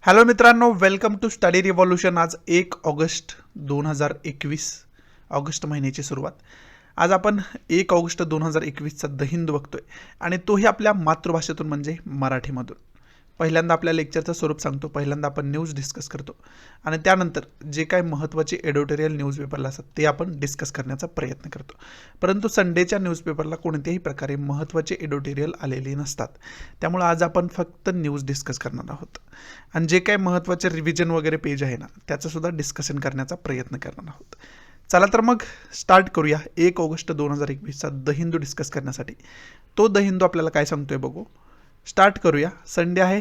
Hello मित्रांनो, welcome to study revolution. आज 1 August 2021, August महिन्याची सुरुवात. आज आपण 1 ऑगस्ट 2021चा द हिंदू बघतोय आणि तोही आपल्या मातृभाषेतून म्हणजे मराठीमधून. पहिल्यांदा आपल्या लेक्चरचं स्वरूप सांगतो. पहिल्यांदा आपण न्यूज डिस्कस करतो आणि त्यानंतर जे काही महत्त्वाचे एडिटोरियल न्यूजपेपरला असतात ते आपण डिस्कस करण्याचा प्रयत्न करतो. परंतु संडेच्या न्यूजपेपरला कोणत्याही प्रकारे महत्त्वाचे एडिटोरियल आलेले नसतात, त्यामुळे आज आपण फक्त न्यूज डिस्कस करणार आहोत आणि जे काही महत्त्वाचे रिव्हिजन वगैरे पेज आहे ना त्याचंसुद्धा डिस्कशन करण्याचा प्रयत्न करणार आहोत. चला तर मग स्टार्ट करूया 1 ऑगस्ट 2021चा द हिंदू डिस्कस करण्यासाठी. तो द हिंदू आपल्याला काय सांगतोय बघू. स्टार्ट करूया. संडे आहे,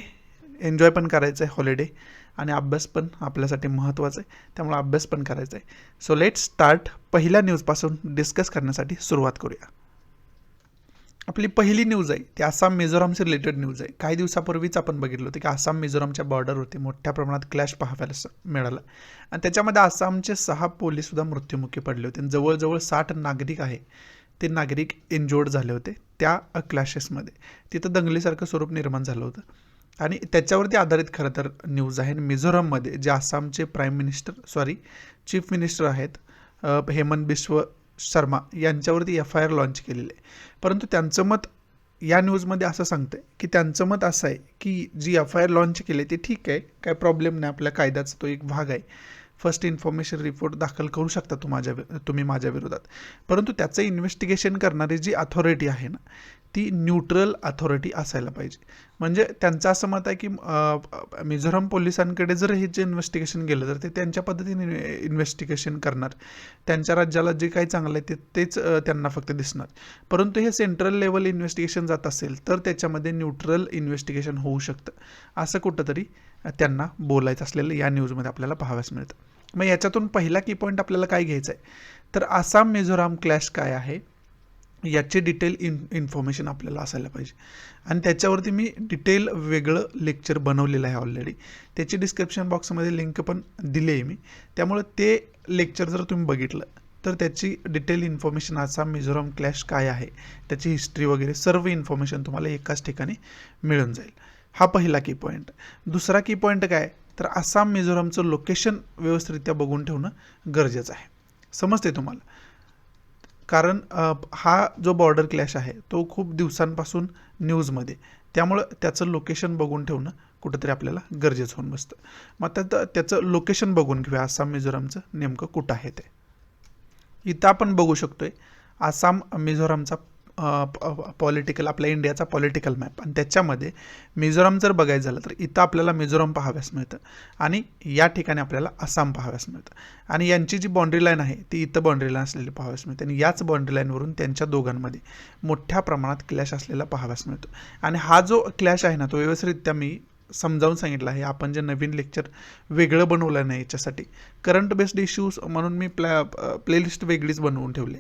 एन्जॉय पण करायचं आहे, हॉलिडे, आणि अभ्यास पण आपल्यासाठी महत्त्वाचा आहे, त्यामुळे अभ्यास पण करायचा आहे. So let start. पहिल्या न्यूजपासून डिस्कस करण्यासाठी सुरुवात करूया. आपली पहिली न्यूज आहे ती आसाम मिझोरामशी रिलेटेड न्यूज आहे. काही दिवसापूर्वीच आपण बघितलं होतं की आसाम मिझोरामच्या बॉर्डरवरती मोठ्या प्रमाणात क्लॅश पाहायला मिळाला आणि त्याच्यामध्ये आसामचे 6 पोलीससुद्धा मृत्युमुखी पडले होते. जवळजवळ 60 नागरिक आहे ते नागरिक इंजोर्ड झाले होते त्या क्लॅशेसमध्ये. तिथं दंगलीसारखं स्वरूप निर्माण झालं होतं आणि त्याच्यावरती आधारित खरं तर न्यूज आहे. मिझोराममध्ये जे आसामचे चीफ मिनिस्टर आहेत हेमंत बिस्व शर्मा यांच्यावरती FIR लॉन्च केलेली आहे. परंतु त्यांचं मत या न्यूजमध्ये असं सांगतं आहे की त्यांचं मत असं आहे की जी FIR लॉन्च केली ते ठीक आहे, काय प्रॉब्लेम नाही, आपल्या कायद्याचा तो एक भाग आहे. फर्स्ट इन्फॉर्मेशन रिपोर्ट दाखल करू शकता तुम्ही माझ्या विरोधात. परंतु त्याचं इन्व्हेस्टिगेशन करणारी जी अथॉरिटी आहे ना ती न्यूट्रल अथॉरिटी असायला पाहिजे. म्हणजे त्यांचं असं मत आहे की मिझोराम पोलिसांकडे जर हे जे इन्व्हेस्टिगेशन गेलं तर ते त्यांच्या पद्धतीने इन्व्हेस्टिगेशन करणार. त्यांच्या राज्याला जे काही चांगलं आहे तेच त्यांना फक्त दिसणार. परंतु हे सेंट्रल लेवल इन्व्हेस्टिगेशन जात असेल तर त्याच्यामध्ये न्यूट्रल इन्व्हेस्टिगेशन होऊ शकतं, असं कुठंतरी त्यांना बोलायचं असलेलं या न्यूजमध्ये आपल्याला पाहाव्यास मिळतं. मग याच्यातून पहिला की पॉईंट आपल्याला काय घ्यायचं आहे तर आसाम मिझोराम क्लॅश काय आहे याचे डिटेल इन्फॉर्मेशन आपल्याला असायला पाहिजे. आणि त्याच्यावरती मी डिटेल वेगळं लेक्चर बनवलेलं आहे ऑलरेडी. त्याची डिस्क्रिप्शन बॉक्समध्ये लिंक पण दिली आहे मी, त्यामुळे ते लेक्चर जर तुम्ही बघितलं तर त्याची detail information Assam Mizoram clash काय आहे त्याची हिस्ट्री वगैरे सर्व इन्फॉर्मेशन तुम्हाला एकाच ठिकाणी मिळून जाईल. हा पहिला की पॉईंट. दुसरा की पॉईंट काय तर आसाम मिझोरामचं लोकेशन व्यवस्थितरित्या बघून ठेवणं गरजेचं आहे. समजते तुम्हाला, कारण हा जो बॉर्डर क्लॅश आहे तो खूप दिवसांपासून न्यूजमध्ये, त्यामुळं त्याचं लोकेशन बघून ठेवणं कुठंतरी आपल्याला गरजेचं होऊन बसतं. मग त्याचं लोकेशन बघून घेऊया आसाम मिझोरामचं नेमकं कुठं आहे ते. इथं आपण बघू शकतोय आसाम मिझोरामचा पॉलिटिकल, आपल्या इंडियाचा पॉलिटिकल मॅप, आणि त्याच्यामध्ये मिझोराम जर बघायचं झालं तर इथं आपल्याला मिझोराम पाहाव्यास मिळतं आणि या ठिकाणी आपल्याला आसाम पाहाव्यास मिळतं. आणि यांची जी बाँड्री लाईन आहे ती इथं बाँड्री लाईन असलेली पाहाव्यास मिळते आणि याच बाँड्री लाईनवरून त्यांच्या दोघांमध्ये मोठ्या प्रमाणात क्लॅश असलेला पाहाव्यास मिळतो. आणि हा जो क्लॅश आहे ना तो व्यवस्थितरित्या मी समजावून सांगितलं आहे. आपण जे नवीन लेक्चर वेगळं बनवलं नाही याच्यासाठी, करंट बेस्ड इश्यूज म्हणून मी प्लेलिस्ट वेगळीच बनवून ठेवली,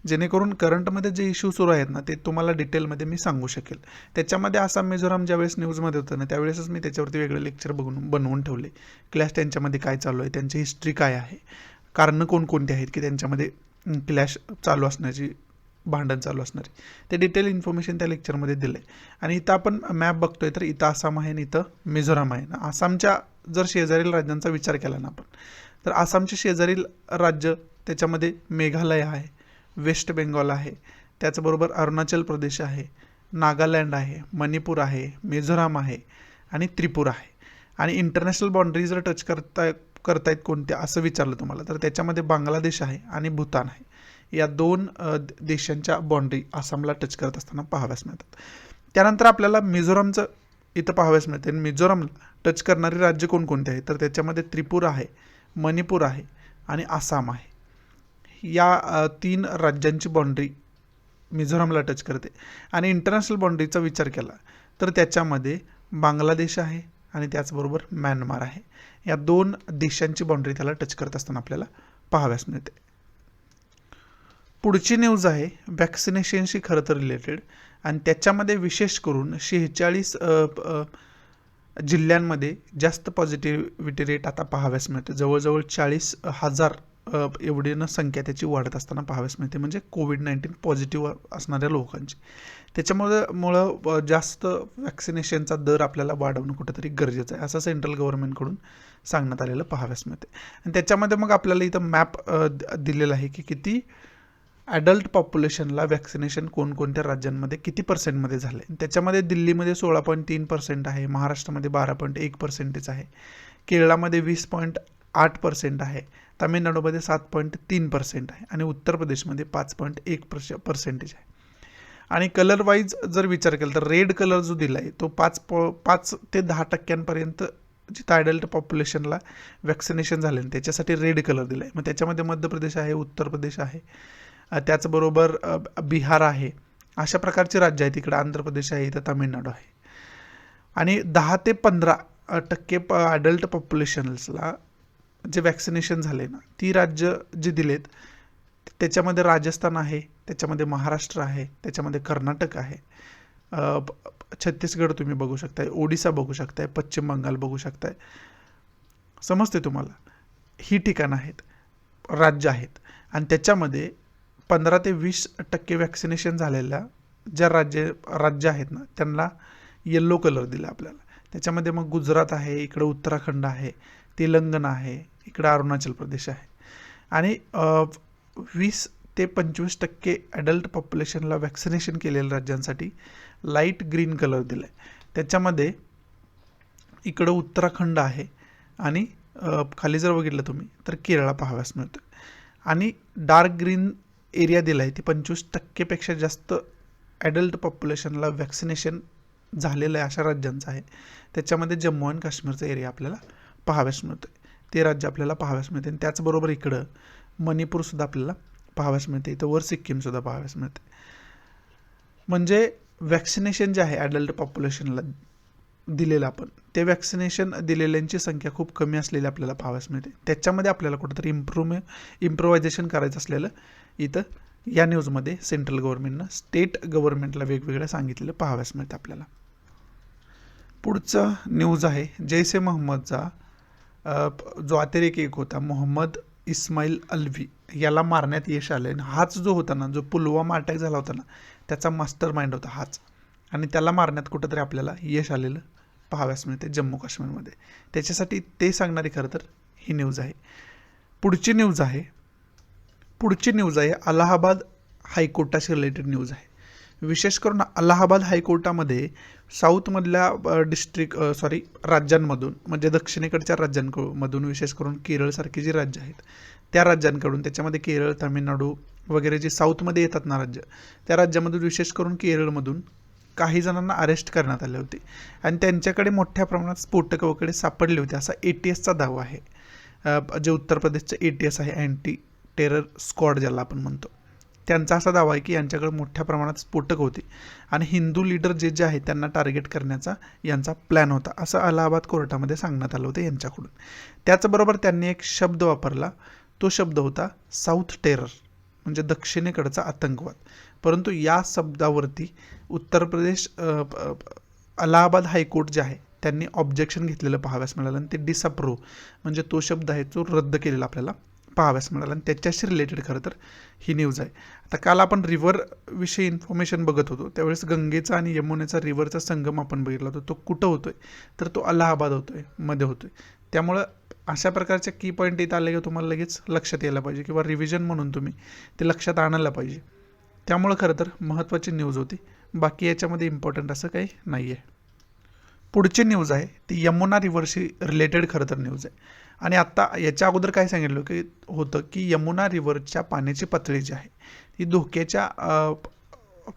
जेणेकरून करंटमध्ये जे इश्यू सुरू आहेत ना ते तुम्हाला डिटेलमध्ये मी सांगू शकेल. त्याच्यामध्ये आसाम मिझोराम ज्यावेळेस न्यूजमध्ये होतं ना त्यावेळेसच मी त्याच्यावरती वेगळं लेक्चर बनवून ठेवले. क्लॅश त्यांच्यामध्ये काय चालू आहे, त्यांची हिस्ट्री काय आहे, कारणं कोणकोणती आहेत की त्यांच्यामध्ये क्लॅश चालू असण्याची, भांडण चालू असणारी, ते डिटेल इन्फॉर्मेशन त्या लेक्चरमध्ये दिलं आहे. आणि इथं आपण मॅप बघतोय तर इथं आसाम आहे आणि इथं मिझोराम आहे ना. आसामच्या जर शेजारील राज्यांचा विचार केला ना आपण तर आसामचे शेजारील राज्य त्याच्यामध्ये मेघालय आहे, वेस्ट बेंगॉल आहे, त्याचबरोबर अरुणाचल प्रदेश आहे, नागालँड आहे, मणिपूर आहे, मिझोराम आहे आणि त्रिपुरा आहे. आणि इंटरनॅशनल बाँड्री जर टच करतायत कोणत्या असं विचारलं तुम्हाला तर त्याच्यामध्ये बांगलादेश आहे आणि भूतान आहे. या 2 देशांच्या बाँड्री आसामला टच करत असताना पाहाव्यास मिळतात. त्यानंतर आपल्याला मिझोरामचं इथं पाहाव्यास मिळते. मिझोरामला टच करणारी राज्य कोणकोणती आहेत तर त्याच्यामध्ये त्रिपुरा आहे, मणिपूर आहे आणि आसाम आहे. या 3 राज्यांची बाँड्री मिझोरामला टच करते. आणि इंटरनॅशनल बाँड्रीचा विचार केला तर त्याच्यामध्ये बांगलादेश आहे आणि त्याचबरोबर म्यानमार आहे. या 2 देशांची बाँड्री त्याला टच करत असताना आपल्याला पाहाव्यास मिळते. पुढची न्यूज आहे वॅक्सिनेशनशी खरं तर रिलेटेड, आणि त्याच्यामध्ये विशेष करून 46 जिल्ह्यांमध्ये जास्त पॉझिटिव्हिटी रेट आता पाहाव्यास मिळते. जवळजवळ 40,000 एवढी संख्या त्याची वाढत असताना पाहाव्यास मिळते, म्हणजे कोविड-19 पॉझिटिव्ह असणाऱ्या लोकांची. त्याच्यामुळं जास्त वॅक्सिनेशनचा दर आपल्याला वाढवणं कुठेतरी गरजेचं आहे, असं सेंट्रल गव्हर्नमेंटकडून सांगण्यात आलेलं पाहाव्यास मिळते. आणि त्याच्यामध्ये मग आपल्याला इथं मॅप दिलेला आहे की किती ॲडल्ट पॉप्युलेशनला वॅक्सिनेशन कोणकोणत्या राज्यांमध्ये किती पर्सेंटमध्ये झालं आहे. त्याच्यामध्ये दिल्लीमध्ये 16.3% आहे, महाराष्ट्रामध्ये 12.1% आहे, केरळामध्ये 20.8% आहे, तामिळनाडूमध्ये 7.3% आहे आणि उत्तर प्रदेशमध्ये 5.1% आहे. आणि कलर वाईज जर विचार केला तर रेड कलर जो दिला आहे तो 5 ते 10% जिथं ॲडल्ट पॉप्युलेशनला वॅक्सिनेशन झाले त्याच्यासाठी रेड कलर दिला आहे. मग त्याच्यामध्ये मध्य प्रदेश आहे, उत्तर प्रदेश आहे, त्याचबरोबर बिहार आहे, अशा प्रकारचे राज्य आहेत. इकडं आंध्र प्रदेश आहे, इथं तामिळनाडू आहे. आणि 10 ते 15% ॲडल्ट पॉप्युलेशन्सला जे वॅक्सिनेशन झाले ना, ती राज्य जी दिलेत त्याच्यामध्ये राजस्थान आहे, त्याच्यामध्ये महाराष्ट्र आहे, त्याच्यामध्ये कर्नाटक आहे, छत्तीसगड तुम्ही बघू शकताय, ओडिसा बघू शकताय, पश्चिम बंगाल बघू शकताय. समजते तुम्हाला? ही ठिकाणं आहेत, राज्य आहेत. आणि त्याच्यामध्ये 15 ते 20% वॅक्सिनेशन झालेल्या ज्या राज्य आहेत ना, त्यांना येल्लो कलर दिला आपल्याला. त्याच्यामध्ये मग गुजरात आहे, इकडं उत्तराखंड आहे, तेलंगणा आहे, इकडं अरुणाचल प्रदेश आहे. आणि 20 ते 25% ॲडल्ट पॉप्युलेशनला वॅक्सिनेशन केलेल्या राज्यांसाठी लाईट ग्रीन कलर दिला आहे. त्याच्यामध्ये इकडं उत्तराखंड आहे आणि खाली जर बघितलं तुम्ही तर केरळा पाहाव्यास मिळतो. आणि डार्क ग्रीन एरिया दिला आहे ती 25%पेक्षा जास्त ॲडल्ट पॉप्युलेशनला वॅक्सिनेशन झालेलं आहे अशा राज्यांचं आहे. त्याच्यामध्ये जम्मू आणि काश्मीरचा एरिया आपल्याला पाहाव्यास मिळतो आहे. ते राज्य आपल्याला पाहाव्यास मिळते. आणि त्याचबरोबर इकडं मणिपूरसुद्धा आपल्याला पाहाव्यास मिळते, इथं वर सिक्कीमसुद्धा पाहाव्यास मिळते. म्हणजे वॅक्सिनेशन जे आहे ॲडल्ट पॉप्युलेशनला दिलेलं आपण ते वॅक्सिनेशन दिलेल्यांची संख्या खूप कमी असलेली आपल्याला पाहाव्यास मिळते. त्याच्यामध्ये आपल्याला कुठंतरी इम्प्रोव्हायझेशन करायचं असलेलं इथं या न्यूजमध्ये सेंट्रल गव्हर्नमेंटनं स्टेट गव्हर्नमेंटला वेगवेगळं सांगितलेलं पाहाव्यास मिळतं आपल्याला. पुढचं न्यूज आहे जैश ए मोहम्मदचा जो अतिरेकी एक होता मोहम्मद इस्माईल अल्वी याला मारण्यात यश आलं आहे. हाच जो होता ना, जो पुलवामा अटॅक झाला होता ना, त्याचा मास्टर माइंड होता हाच. आणि त्याला मारण्यात कुठंतरी आपल्याला यश आलेलं पाहाव्यास मिळते जम्मू काश्मीरमध्ये. त्याच्यासाठी ते सांगणारी खरं तर ही न्यूज आहे. पुढची न्यूज आहे अलाहाबाद हायकोर्टाशी रिलेटेड न्यूज आहे. विशेष करून अलाहाबाद हायकोर्टामध्ये साऊथमधल्या राज्यांमधून म्हणजे दक्षिणेकडच्या राज्यांमधून विशेष करून केरळसारखी जी राज्य आहेत त्या राज्यांकडून, त्याच्यामध्ये केरळ, तामिळनाडू वगैरे जे साऊथमध्ये येतात ना राज्य, त्या राज्यामधून विशेष करून केरळमधून काही जणांना अरेस्ट करण्यात आले होते आणि त्यांच्याकडे मोठ्या प्रमाणात स्फोटकं वगैरे सापडले होते असा ATSचा दावा आहे. जे उत्तर प्रदेशचं ATS आहे, अँटी टेरर स्क्वॉड ज्याला आपण म्हणतो, त्यांचा असा दावा आहे की यांच्याकडे मोठ्या प्रमाणात स्फोटक होते आणि हिंदू लीडर जे आहेत त्यांना टार्गेट करण्याचा यांचा प्लॅन होता असं अलाहाबाद कोर्टामध्ये सांगण्यात आलं होतं यांच्याकडून. त्याचबरोबर त्यांनी एक शब्द वापरला, तो शब्द होता साऊथ टेरर, म्हणजे दक्षिणेकडचा आतंकवाद. परंतु या शब्दावरती उत्तर प्रदेश अलाहाबाद हायकोर्ट जे आहे त्यांनी ऑब्जेक्शन घेतलेलं पाहाव्यास मिळालं आणि ते डिसअप्रूव्ह म्हणजे तो शब्द आहे तो रद्द केलेला आपल्याला पाहाव्यास मिळाला. आणि त्याच्याशी रिलेटेड खरं तर ही न्यूज आहे. आता काल आपण रिव्हरविषयी इन्फॉर्मेशन बघत होतो, त्यावेळेस गंगेचा आणि यमुनेचा रिव्हरचा संगम आपण बघितला होता. तो कुठं होतोय तर तो अलाहाबाद मध्ये होतोय. त्यामुळं अशा प्रकारचे की पॉईंट इथं आले की तुम्हाला लगेच लक्षात यायला पाहिजे किंवा रिव्हिजन म्हणून तुम्ही ते लक्षात आणायला पाहिजे. त्यामुळं खरं तर महत्त्वाची न्यूज होती. बाकी याच्यामध्ये इम्पॉर्टंट असं काही नाही आहे. पुढची न्यूज आहे ती यमुना रिव्हरशी रिलेटेड खरं तर न्यूज आहे. आणि आत्ता याच्या अगोदर काय सांगितलं की होतं की यमुना रिव्हरच्या पाण्याची पातळी जी आहे ती धोक्याच्या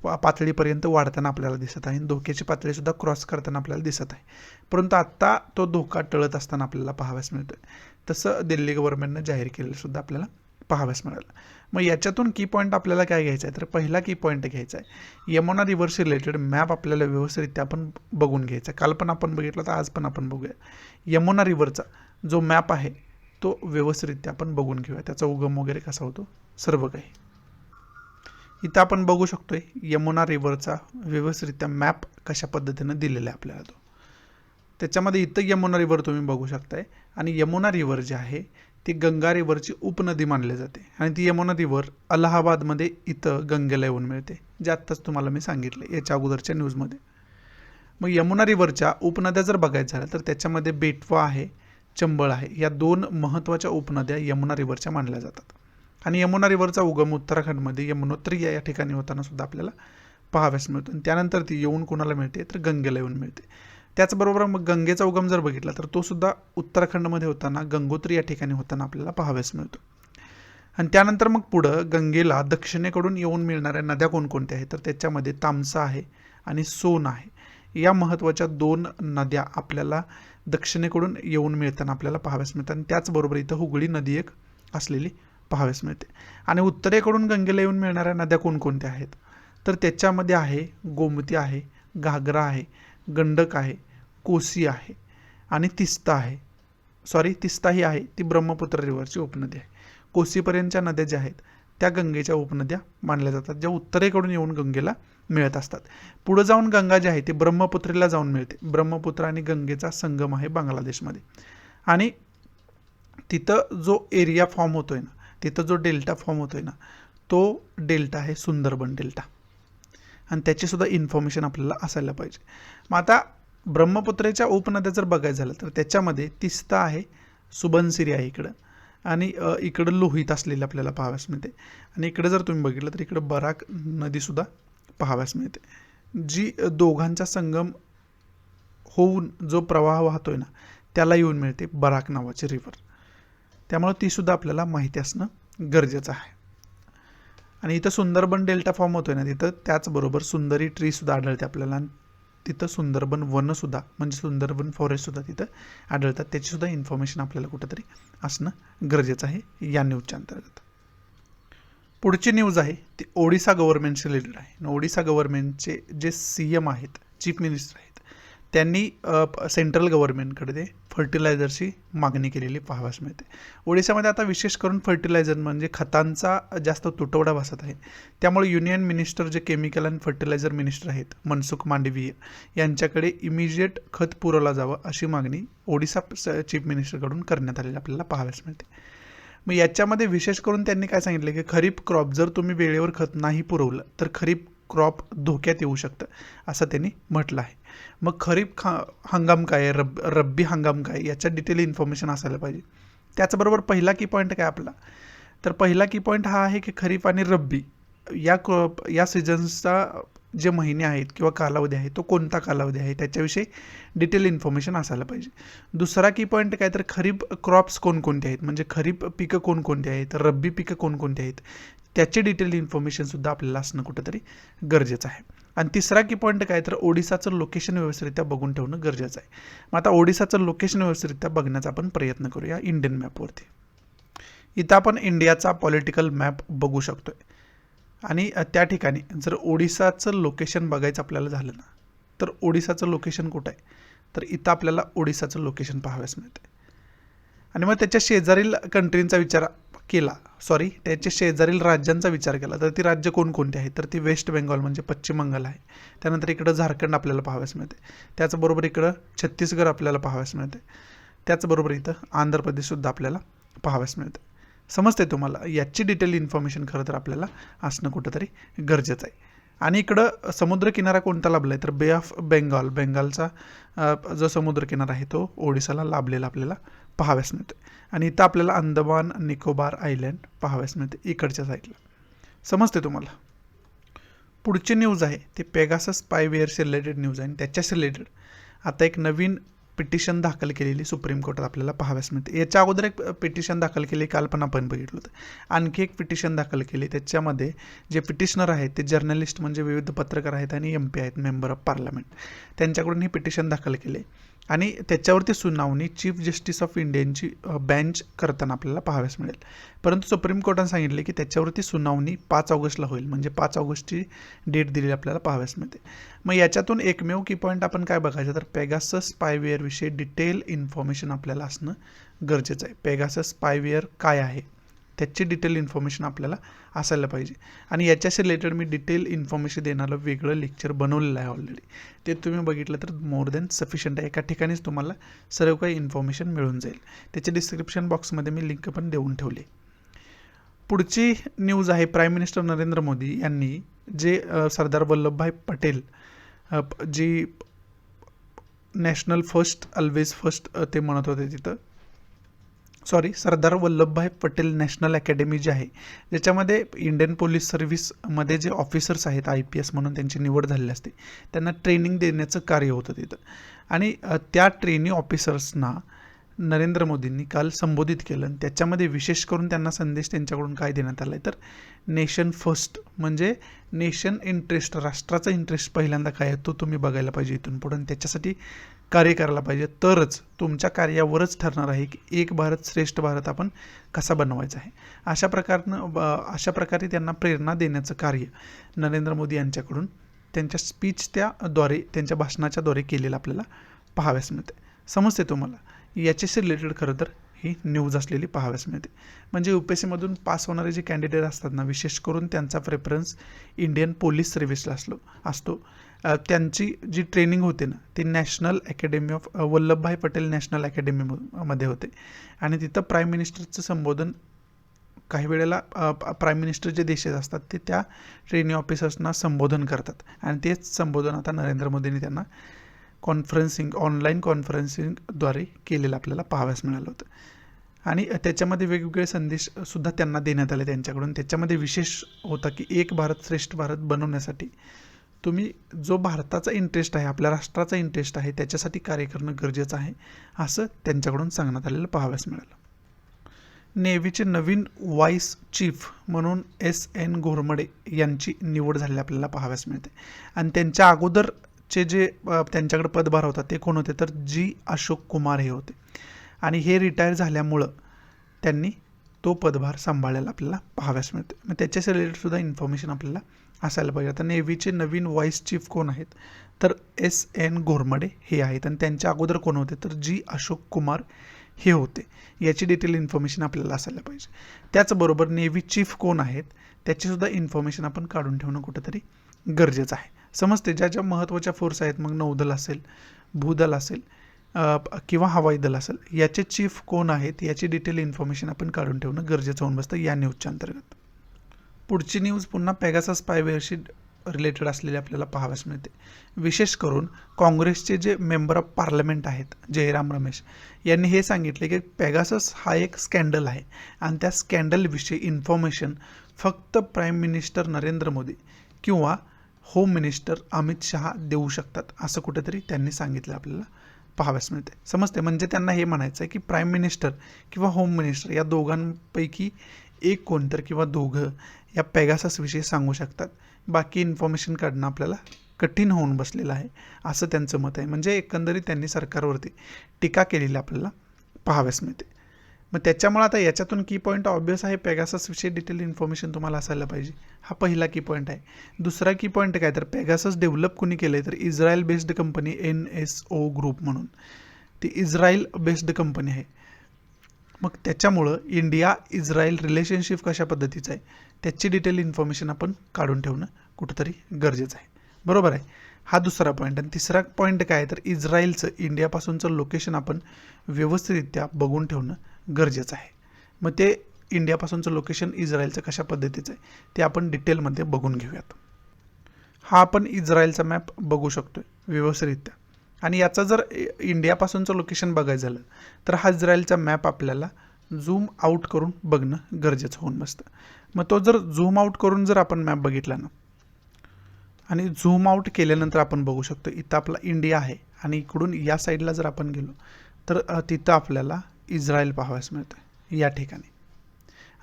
पातळीपर्यंत वाढताना आपल्याला दिसत आहे. धोक्याची पातळीसुद्धा क्रॉस करताना आपल्याला दिसत आहे. परंतु आत्ता तो धोका टळत असताना आपल्याला पाहाव्यास मिळतो आहे. तसं दिल्ली गव्हर्नमेंटनं जाहीर केलेलं सुद्धा आपल्याला पाहाव्यास मिळालं. मग याच्यातून की पॉईंट आपल्याला काय घ्यायचा आहे तर पहिला की पॉईंट घ्यायचा आहे यमुना रिव्हरशी रिलेटेड मॅप आपल्याला व्यवस्थितरित्या आपण बघून घ्यायचा. काल पण आपण बघितलं तर आज पण आपण बघूया. यमुना रिव्हरचा जो मॅप आहे तो व्यवस्थितरित्या आपण बघून घेऊया, त्याचा उगम वगैरे कसा होतो सर्व काही. इथं आपण बघू शकतोय यमुना रिव्हरचा व्यवस्थितरित्या मॅप कशा पद्धतीनं दिलेला आहे आपल्याला तो. त्याच्यामध्ये इथं यमुना रिव्हर तुम्ही बघू शकताय आणि यमुना रिव्हर जे आहे ती गंगा रिव्हरची उपनदी मानली जाते आणि ती यमुना रिव्हर अलाहाबादमध्ये इथं गंगेला येऊन मिळते, जे आत्ताच तुम्हाला मी सांगितले याच्या अगोदरच्या न्यूजमध्ये. मग यमुना रिव्हरच्या उपनद्या जर बघायचं झालं तर त्याच्यामध्ये बेटवा आहे, चंबळ आहे, या 2 महत्त्वाच्या उपनद्या यमुना रिव्हरच्या मानल्या जातात. आणि यमुना रिव्हरचा उगम उत्तराखंडमध्ये यमुनोत्री या ठिकाणी होताना सुद्धा आपल्याला पाहाव्यास मिळतो आणि त्यानंतर ती येऊन कोणाला मिळते तर गंगेला येऊन मिळते. त्याचबरोबर मग गंगेचा उगम जर बघितला तर तो सुद्धा उत्तराखंडमध्ये होताना गंगोत्री या ठिकाणी होताना आपल्याला पाहाव्यास मिळतो. आणि त्यानंतर मग पुढं गंगेला दक्षिणेकडून येऊन मिळणाऱ्या नद्या कोणकोणत्या आहेत तर त्याच्यामध्ये तामसा आहे आणि सोन आहे. या महत्त्वाच्या 2 नद्या आपल्याला दक्षिणेकडून येऊन मिळताना आपल्याला पाहाव्यास मिळतात आणि त्याचबरोबर इथं हुगळी नदी एक असलेली पाहाव्यास मिळते. आणि उत्तरेकडून गंगेला येऊन मिळणाऱ्या नद्या कोणकोणत्या आहेत तर त्याच्यामध्ये आहे गोमती आहे, घागरा आहे, गंडक आहे, कोसी आहे आणि तिस्ता आहे. तिस्ता ही आहे ती ब्रह्मपुत्र रिव्हरची उपनदी आहे. कोसीपर्यंतच्या नद्या ज्या आहेत त्या गंगेच्या उपनद्या मानल्या जातात, ज्या उत्तरेकडून येऊन गंगेला मिळत असतात. पुढे जाऊन गंगा जी आहे ती ब्रह्मपुत्रेला जाऊन मिळते. ब्रह्मपुत्र आणि गंगेचा संगम आहे बांगलादेशमध्ये आणि तिथं जो एरिया फॉर्म होतोय ना, तिथं जो डेल्टा फॉर्म होतोय ना, तो डेल्टा आहे सुंदरबन डेल्टा आणि त्याची सुद्धा इन्फॉर्मेशन आपल्याला असायला पाहिजे. मग आता ब्रह्मपुत्रेच्या उपनद्या जर बघायचं झालं तर त्याच्यामध्ये तिस्ता आहे, सुबनसिरी आहे इकडं आणि इकडं लोहित असलेलं आपल्याला पाहाव्यास मिळते. आणि इकडं जर तुम्ही बघितलं तर इकडं बराक नदीसुद्धा पाहाव्यास मिळते, जी दोघांचा संगम होऊन जो प्रवाह वाहतोय ना त्याला येऊन मिळते बराक नावाची रिव्हर. त्यामुळे ती सुद्धा आपल्याला माहिती असणं गरजेचं आहे. आणि इथं सुंदरबन डेल्टा फॉर्म होतोय ना, तिथं त्याचबरोबर सुंदरी ट्री सुद्धा आढळते आपल्याला आणि तिथं सुंदरबन वनसुद्धा म्हणजे सुंदरबन फॉरेस्टसुद्धा तिथं आढळतात. त्याची सुद्धा इन्फॉर्मेशन आपल्याला कुठंतरी असणं गरजेचं आहे या न्यूजच्या अंतर्गत. पुढची न्यूज आहे ती ओडिसा गव्हर्नमेंटशी रिलेटेड आहे. ओडिसा गव्हर्नमेंटचे जे CM आहेत, चीफ मिनिस्टर आहेत, त्यांनी सेंट्रल गव्हर्नमेंटकडे फर्टिलायझरची मागणी केलेली पाहाव्यास मिळते. ओडिशामध्ये आता विशेष करून फर्टिलायझर म्हणजे खतांचा जास्त तुटवडा भासत आहे. त्यामुळे युनियन मिनिस्टर जे केमिकल आणि फर्टिलायझर मिनिस्टर आहेत मनसुख मांडवीय यांच्याकडे इमिजिएट खत पुरवला जावं अशी मागणी ओडिसा चीफ मिनिस्टरकडून करण्यात आलेली आपल्याला पाहाव्यास मिळते. मग याच्यामध्ये विशेष करून त्यांनी काय सांगितलं की खरीप क्रॉप जर तुम्ही वेळेवर खत नाही पुरवलं तर खरीप क्रॉप धोक्यात येऊ शकतं असं त्यांनी म्हटलं आहे. मग खरीप हंगाम काय आहे, रब्बी हंगाम काय, याच्या डिटेल इन्फॉर्मेशन असायला पाहिजे. त्याचबरोबर पहिला की पॉईंट काय आपला तर पहिला की पॉईंट हा आहे की खरीप आणि रब्बी या सीझन्सचा जे महिने आहेत किंवा कालावधी आहे तो कोणता कालावधी आहे त्याच्याविषयी डिटेल इन्फॉर्मेशन असायला पाहिजे. दुसरा की पॉईंट काय तर खरीप क्रॉप्स कोणकोणते आहेत म्हणजे खरीप पिकं कोणकोणती आहेत, रब्बी पिकं कोणकोणती आहेत त्याची डिटेल इन्फॉर्मेशनसुद्धा आपल्याला असणं कुठंतरी गरजेचं आहे. आणि तिसरा की पॉईंट काय तर ओडिसाचं लोकेशन व्यवस्थितरित्या बघून ठेवणं गरजेचं आहे. मग आता ओडिसाचं लोकेशन व्यवस्थितरित्या बघण्याचा आपण प्रयत्न करूया इंडियन मॅपवरती. इथं आपण इंडियाचा पॉलिटिकल मॅप बघू शकतोय आणि त्या ठिकाणी जर ओडिसाचं लोकेशन बघायचं आपल्याला झालं ना तर ओडिसाचं लोकेशन कुठं आहे तर इथं आपल्याला ओडिसाचं लोकेशन पाहाव्यास मिळते. आणि मग त्याच्या शेजारील कंट्रींचा विचार केला त्याच्या शेजारील राज्यांचा विचार केला तर ती राज्य कोणकोणती आहेत तर ती वेस्ट बेंगॉल म्हणजे पश्चिम बंगाल आहे. त्यानंतर इकडं झारखंड आपल्याला पाहाव्यास मिळते. त्याचबरोबर इकडं छत्तीसगड आपल्याला पाहाव्यास मिळते. त्याचबरोबर इथं आंध्र प्रदेशसुद्धा आपल्याला पाहाव्यास मिळते. समजते तुम्हाला, याची डिटेल इन्फॉर्मेशन खरं तर आपल्याला असणं कुठंतरी गरजेचं आहे. आणि इकडं समुद्रकिनारा कोणता लाभला आहे तर बे ऑफ बेंगालचा जो समुद्रकिनारा आहे तो ओडिसाला लाभलेला आपल्याला पाहाव्यास मिळतो. आणि इथं आपल्याला अंदमान निकोबार आयलँड पाहाव्यास मिळते इकडच्या साईडला. समजते तुम्हाला. पुढची न्यूज आहे ती पेगासस स्पायवेअरशी रिलेटेड न्यूज आहे आणि त्याच्याशी रिलेटेड आता एक नवीन पिटिशन दाखल केलेली सुप्रीम कोर्टात आपल्याला पाहाव्यास मिळते. याच्या अगोदर एक पिटिशन दाखल केली काल पण आपण बघितलं होतं. आणखी एक पिटिशन दाखल केली, त्याच्यामध्ये जे पिटिशनर आहेत ते जर्नलिस्ट म्हणजे विविध पत्रकार आहेत आणि MP आहेत, मेंबर ऑफ पार्लमेंट, त्यांच्याकडून ही पिटिशन दाखल केली आणि त्याच्यावरती सुनावणी चीफ जस्टिस ऑफ इंडियनची बेंच करताना आपल्याला पाहाव्यास मिळेल. परंतु सुप्रीम कोर्टाने सांगितले की त्याच्यावरती सुनावणी 5 ऑगस्टला होईल, म्हणजे 5 ऑगस्टची डेट दिलेली आपल्याला पाहाव्यास मिळते. मग याच्यातून एकमेव की पॉईंट आपण काय बघायचं तर पेगासस स्पायवेअरविषयी डिटेल इन्फॉर्मेशन आपल्याला असणं गरजेचं आहे. पेगासस स्पायवेअर काय आहे त्याची डिटेल इन्फॉर्मेशन आपल्याला असायला पाहिजे. आणि याच्याशी रिलेटेड मी डिटेल इन्फॉर्मेशन देणारं वेगळं लेक्चर बनवलेलं आहे ऑलरेडी. ते तुम्ही बघितलं तर मोर दॅन सफिशियंट आहे. एका ठिकाणीच तुम्हाला सर्व काही इन्फॉर्मेशन मिळून जाईल. त्याच्या डिस्क्रिप्शन बॉक्समध्ये मी लिंक पण देऊन ठेवली. पुढची न्यूज आहे, प्राईम मिनिस्टर नरेंद्र मोदी यांनी जे सरदार वल्लभभाई पटेल जी नॅशनल फर्स्ट ऑलवेज फर्स्ट ते म्हणत होते तिथं, sorry, Sardar Vallabhbhai Patel national academy जी आहे, ज्याच्यामध्ये इंडियन पोलीस सर्व्हिसमध्ये जे ऑफिसर्स आहेत IPS म्हणून त्यांची निवड झालेली असते, त्यांना ट्रेनिंग देण्याचं कार्य होतं तिथं. आणि त्या ट्रेनी ऑफिसर्सना नरेंद्र मोदींनी काल संबोधित केलं. आणि त्याच्यामध्ये विशेष करून त्यांना संदेश त्यांच्याकडून काय देण्यात आला आहे तर नेशन फर्स्ट, म्हणजे नेशन इंटरेस्ट, राष्ट्राचा इंटरेस्ट पहिल्यांदा काय आहे तो तुम्ही बघायला पाहिजे इथून पुढे, आणि त्याच्यासाठी कार्य करायला पाहिजे. तरच तुमच्या कार्यावरच ठरणार आहे की एक भारत श्रेष्ठ भारत आपण कसा बनवायचा आहे. अशा प्रकारे त्यांना प्रेरणा देण्याचं कार्य नरेंद्र मोदी यांच्याकडून त्यांच्या स्पीचद्वारे, त्यांच्या भाषणाच्याद्वारे केलेलं आपल्याला पाहाव्यास मिळते. समजते तुम्हाला? याच्याशी रिलेटेड खरं तर ही न्यूज असलेली पाहाव्यास मिळते. म्हणजे UPSCमधून पास होणारे जे कॅन्डिडेट असतात ना, विशेष करून त्यांचा प्रेफरन्स इंडियन पोलीस सर्व्हिसला असतो. त्यांची जी ट्रेनिंग होते ना, ती national academy of Vallabhbhai Patel national अकॅडमीमध्ये होते. आणि तिथं प्राईम मिनिस्टरचं संबोधन काही वेळेला प्राईम मिनिस्टर जे देशात असतात ते त्या ट्रेनी ऑफिसर्सना संबोधन करतात. आणि तेच संबोधन आता नरेंद्र मोदींनी त्यांना ऑनलाईन कॉन्फरन्सिंगद्वारे केलेलं आपल्याला पाहाव्यास मिळालं होतं. आणि त्याच्यामध्ये वेगवेगळे संदेशसुद्धा त्यांना देण्यात आले त्यांच्याकडून. त्याच्यामध्ये विशेष होता की एक भारत श्रेष्ठ भारत बनवण्यासाठी तुम्ही जो भारताचा इंटरेस्ट आहे, आपल्या राष्ट्राचा इंटरेस्ट आहे, त्याच्यासाठी कार्य करणं गरजेचं आहे, असं त्यांच्याकडून सांगण्यात आलेलं पाहाव्यास मिळालं. नेव्हीचे नवीन व्हाईस चीफ म्हणून SN घोरमडे यांची निवड झालेली आपल्याला पाहाव्यास मिळते. आणि त्यांच्या अगोदरचे जे त्यांच्याकडे पदभार होता ते कोण होते तर G. अशोक कुमार हे होते. आणि हे रिटायर झाल्यामुळं त्यांनी तो पदभार सांभाळलेला आपल्याला पाहाव्यास मिळते. मग त्याच्याशी रिलेटेडसुद्धा इन्फॉर्मेशन आपल्याला असायला पाहिजे. आता नेव्हीचे नवीन व्हाईस चीफ कोण आहेत तर SN घोरमडे हे आहेत. आणि त्यांच्या अगोदर कोण होते तर G. अशोक कुमार हे होते. याची डिटेल इन्फॉर्मेशन आपल्याला असायला पाहिजे. त्याचबरोबर नेव्ही चीफ कोण आहेत त्याचीसुद्धा इन्फॉर्मेशन आपण काढून ठेवणं कुठंतरी गरजेचं आहे. समजते? ज्या ज्या महत्त्वाच्या फोर्स आहेत, मग नौदल असेल, भूदल असेल किंवा हवाई दल असेल, याचे चीफ कोण आहेत याची डिटेल इन्फॉर्मेशन आपण काढून ठेवणं गरजेचं होऊन बसतं या न्यूजच्या अंतर्गत. पुढची न्यूज पुन्हा पेगासस स्पायवेअरशी रिलेटेड असलेली आपल्याला पाहाव्यास मिळते. विशेष करून काँग्रेसचे जे मेंबर ऑफ पार्लमेंट आहेत जयराम रमेश यांनी हे सांगितले की पेगासस हा एक स्कॅन्डल आहे आणि त्या स्कॅन्डलविषयी इन्फॉर्मेशन फक्त प्राईम मिनिस्टर नरेंद्र मोदी किंवा होम मिनिस्टर अमित शहा देऊ शकतात, असं कुठेतरी त्यांनी सांगितलं आपल्याला पाहाव्यास मिळते. समजते? म्हणजे त्यांना हे म्हणायचं आहे की प्राईम मिनिस्टर किंवा होम मिनिस्टर या दोघांपैकी एक कोणतर किंवा दोघं या पेगाससविषयी सांगू शकतात. बाकी इन्फॉर्मेशन काढणं आपल्याला कठीण होऊन बसलेलं आहे, असं त्यांचं मत आहे. म्हणजे एकंदरीत त्यांनी सरकारवरती टीका केलेली आपल्याला पाहाव्यास मिळते. मग त्याच्यामुळे आता याच्यातून की पॉईंट ऑब्वियस आहे, पेगाससविषयी डिटेल इन्फॉर्मेशन तुम्हाला असायला पाहिजे. हा पहिला की पॉईंट आहे. दुसरा की पॉईंट काय तर पेगासस डेव्हलप कुणी केलं आहे तर Israel based company NSO group म्हणून, ती इस्रायल बेस्ड कंपनी आहे. मग त्याच्यामुळं इंडिया इस्रायल रिलेशनशिप कशा पद्धतीचं आहे त्याची डिटेल इन्फॉर्मेशन आपण काढून ठेवणं कुठंतरी गरजेचं आहे. बरोबर आहे? हा दुसरा पॉईंट. आणि तिसरा पॉईंट काय तर इस्रायलचं इंडियापासूनचं लोकेशन आपण व्यवस्थितरित्या बघून ठेवणं गरजेचं आहे. मग ते इंडियापासूनचं लोकेशन इस्रायलचं कशा पद्धतीचं आहे ते आपण डिटेलमध्ये बघून घेऊयात. हा आपण इस्रायलचा मॅप बघू शकतो व्यवस्थितरित्या. आणि याचा जर इंडियापासूनचं लोकेशन बघायचं झालं तर हा इस्रायलचा मॅप आपल्याला झूम आऊट करून बघणं गरजेचं होऊन बसतं. मग तो जर झूम आऊट करून जर आपण मॅप बघितला ना आणि झूम आऊट केल्यानंतर आपण बघू शकतो इथं आपला इंडिया आहे आणि इकडून या साईडला जर आपण गेलो तर तिथं आपल्याला इस्रायल पाहाव्यास मिळतं या ठिकाणी.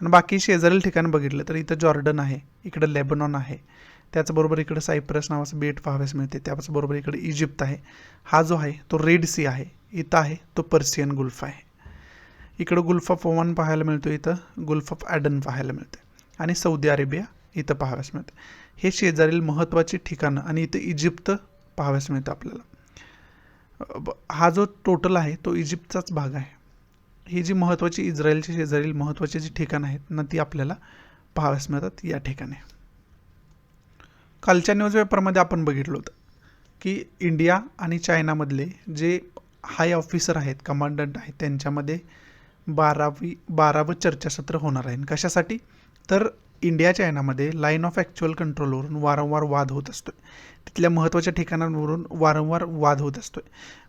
आणि बाकी शेजारील ठिकाण बघितलं तर इथं जॉर्डन आहे, इकडं लेबनॉन आहे, त्याचबरोबर इकडं सायप्रस नावाचं बेट पाहाव्यास मिळते, त्याचबरोबर इकडे इजिप्त आहे, हा जो आहे तो रेड सी आहे, इथं आहे तो पर्शियन गुल्फ आहे, इकडं गुल्फ ऑफ ओमान पाहायला मिळतो, इथं गुल्फ ऑफ ॲडन पाहायला मिळते आणि सौदी अरेबिया इथं पाहाव्यास मिळते. हे शेजारील महत्त्वाची ठिकाणं आणि इथं इजिप्त पाहाव्यास मिळतं आपल्याला. हा जो टोटल आहे तो इजिप्तचाच भाग आहे. ही जी महत्त्वाची इस्रायलच्या शेजारील महत्त्वाची जी ठिकाणं आहेत ना ती आपल्याला पाहाव्यास मिळतात या ठिकाणी. कालच्या न्यूज पेपरमध्ये आपण बघितलं होतं की इंडिया आणि चायनामधले जे हाय ऑफिसर आहेत, कमांडंट आहेत, त्यांच्यामध्ये 12वं चर्चासत्र होणार आहे. कशासाठी? तर इंडिया चायनामध्ये लाईन ऑफ ॲक्च्युअल कंट्रोलवरून वारंवार वाद होत असतो. तिथल्या महत्त्वाच्या ठिकाणांवरून वारंवार वाद होत असतो.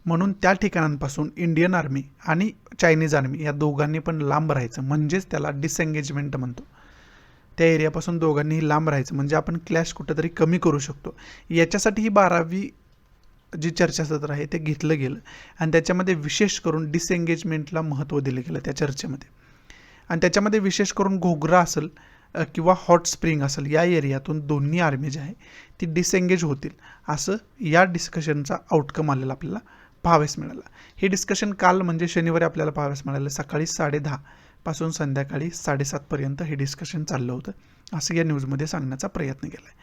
म्हणून त्या ठिकाणांपासून इंडियन आर्मी आणि चायनीज आर्मी या दोघांनी पण लांब राहायचं, म्हणजेच त्याला डिसएंगेजमेंट म्हणतो. त्या एरियापासून दोघांनीही लांब राहायचं, म्हणजे आपण क्लॅश कुठंतरी कमी करू शकतो. याच्यासाठी ही 12वी जी चर्चासत्र आहे ते घेतलं गेलं आणि त्याच्यामध्ये विशेष करून डिसएंगेजमेंटला महत्त्व दिलं गेलं त्या चर्चेमध्ये. आणि त्याच्यामध्ये विशेष करून घोगरा असेल किंवा हॉट स्प्रिंग असेल या एरियातून दोन्ही आर्मी जे आहे ती डिसएंगेज होतील, असं या डिस्कशनचा आउटकम आलेला आपल्याला पाहाव्यास मिळाला. हे डिस्कशन काल म्हणजे शनिवारी आपल्याला पाहाव्यास मिळालं. सकाळी 10:30 पासून संध्याकाळी 7:30 पर्यंत हे डिस्कशन चाललं होतं, असं या न्यूजमध्ये सांगण्याचा प्रयत्न केला आहे.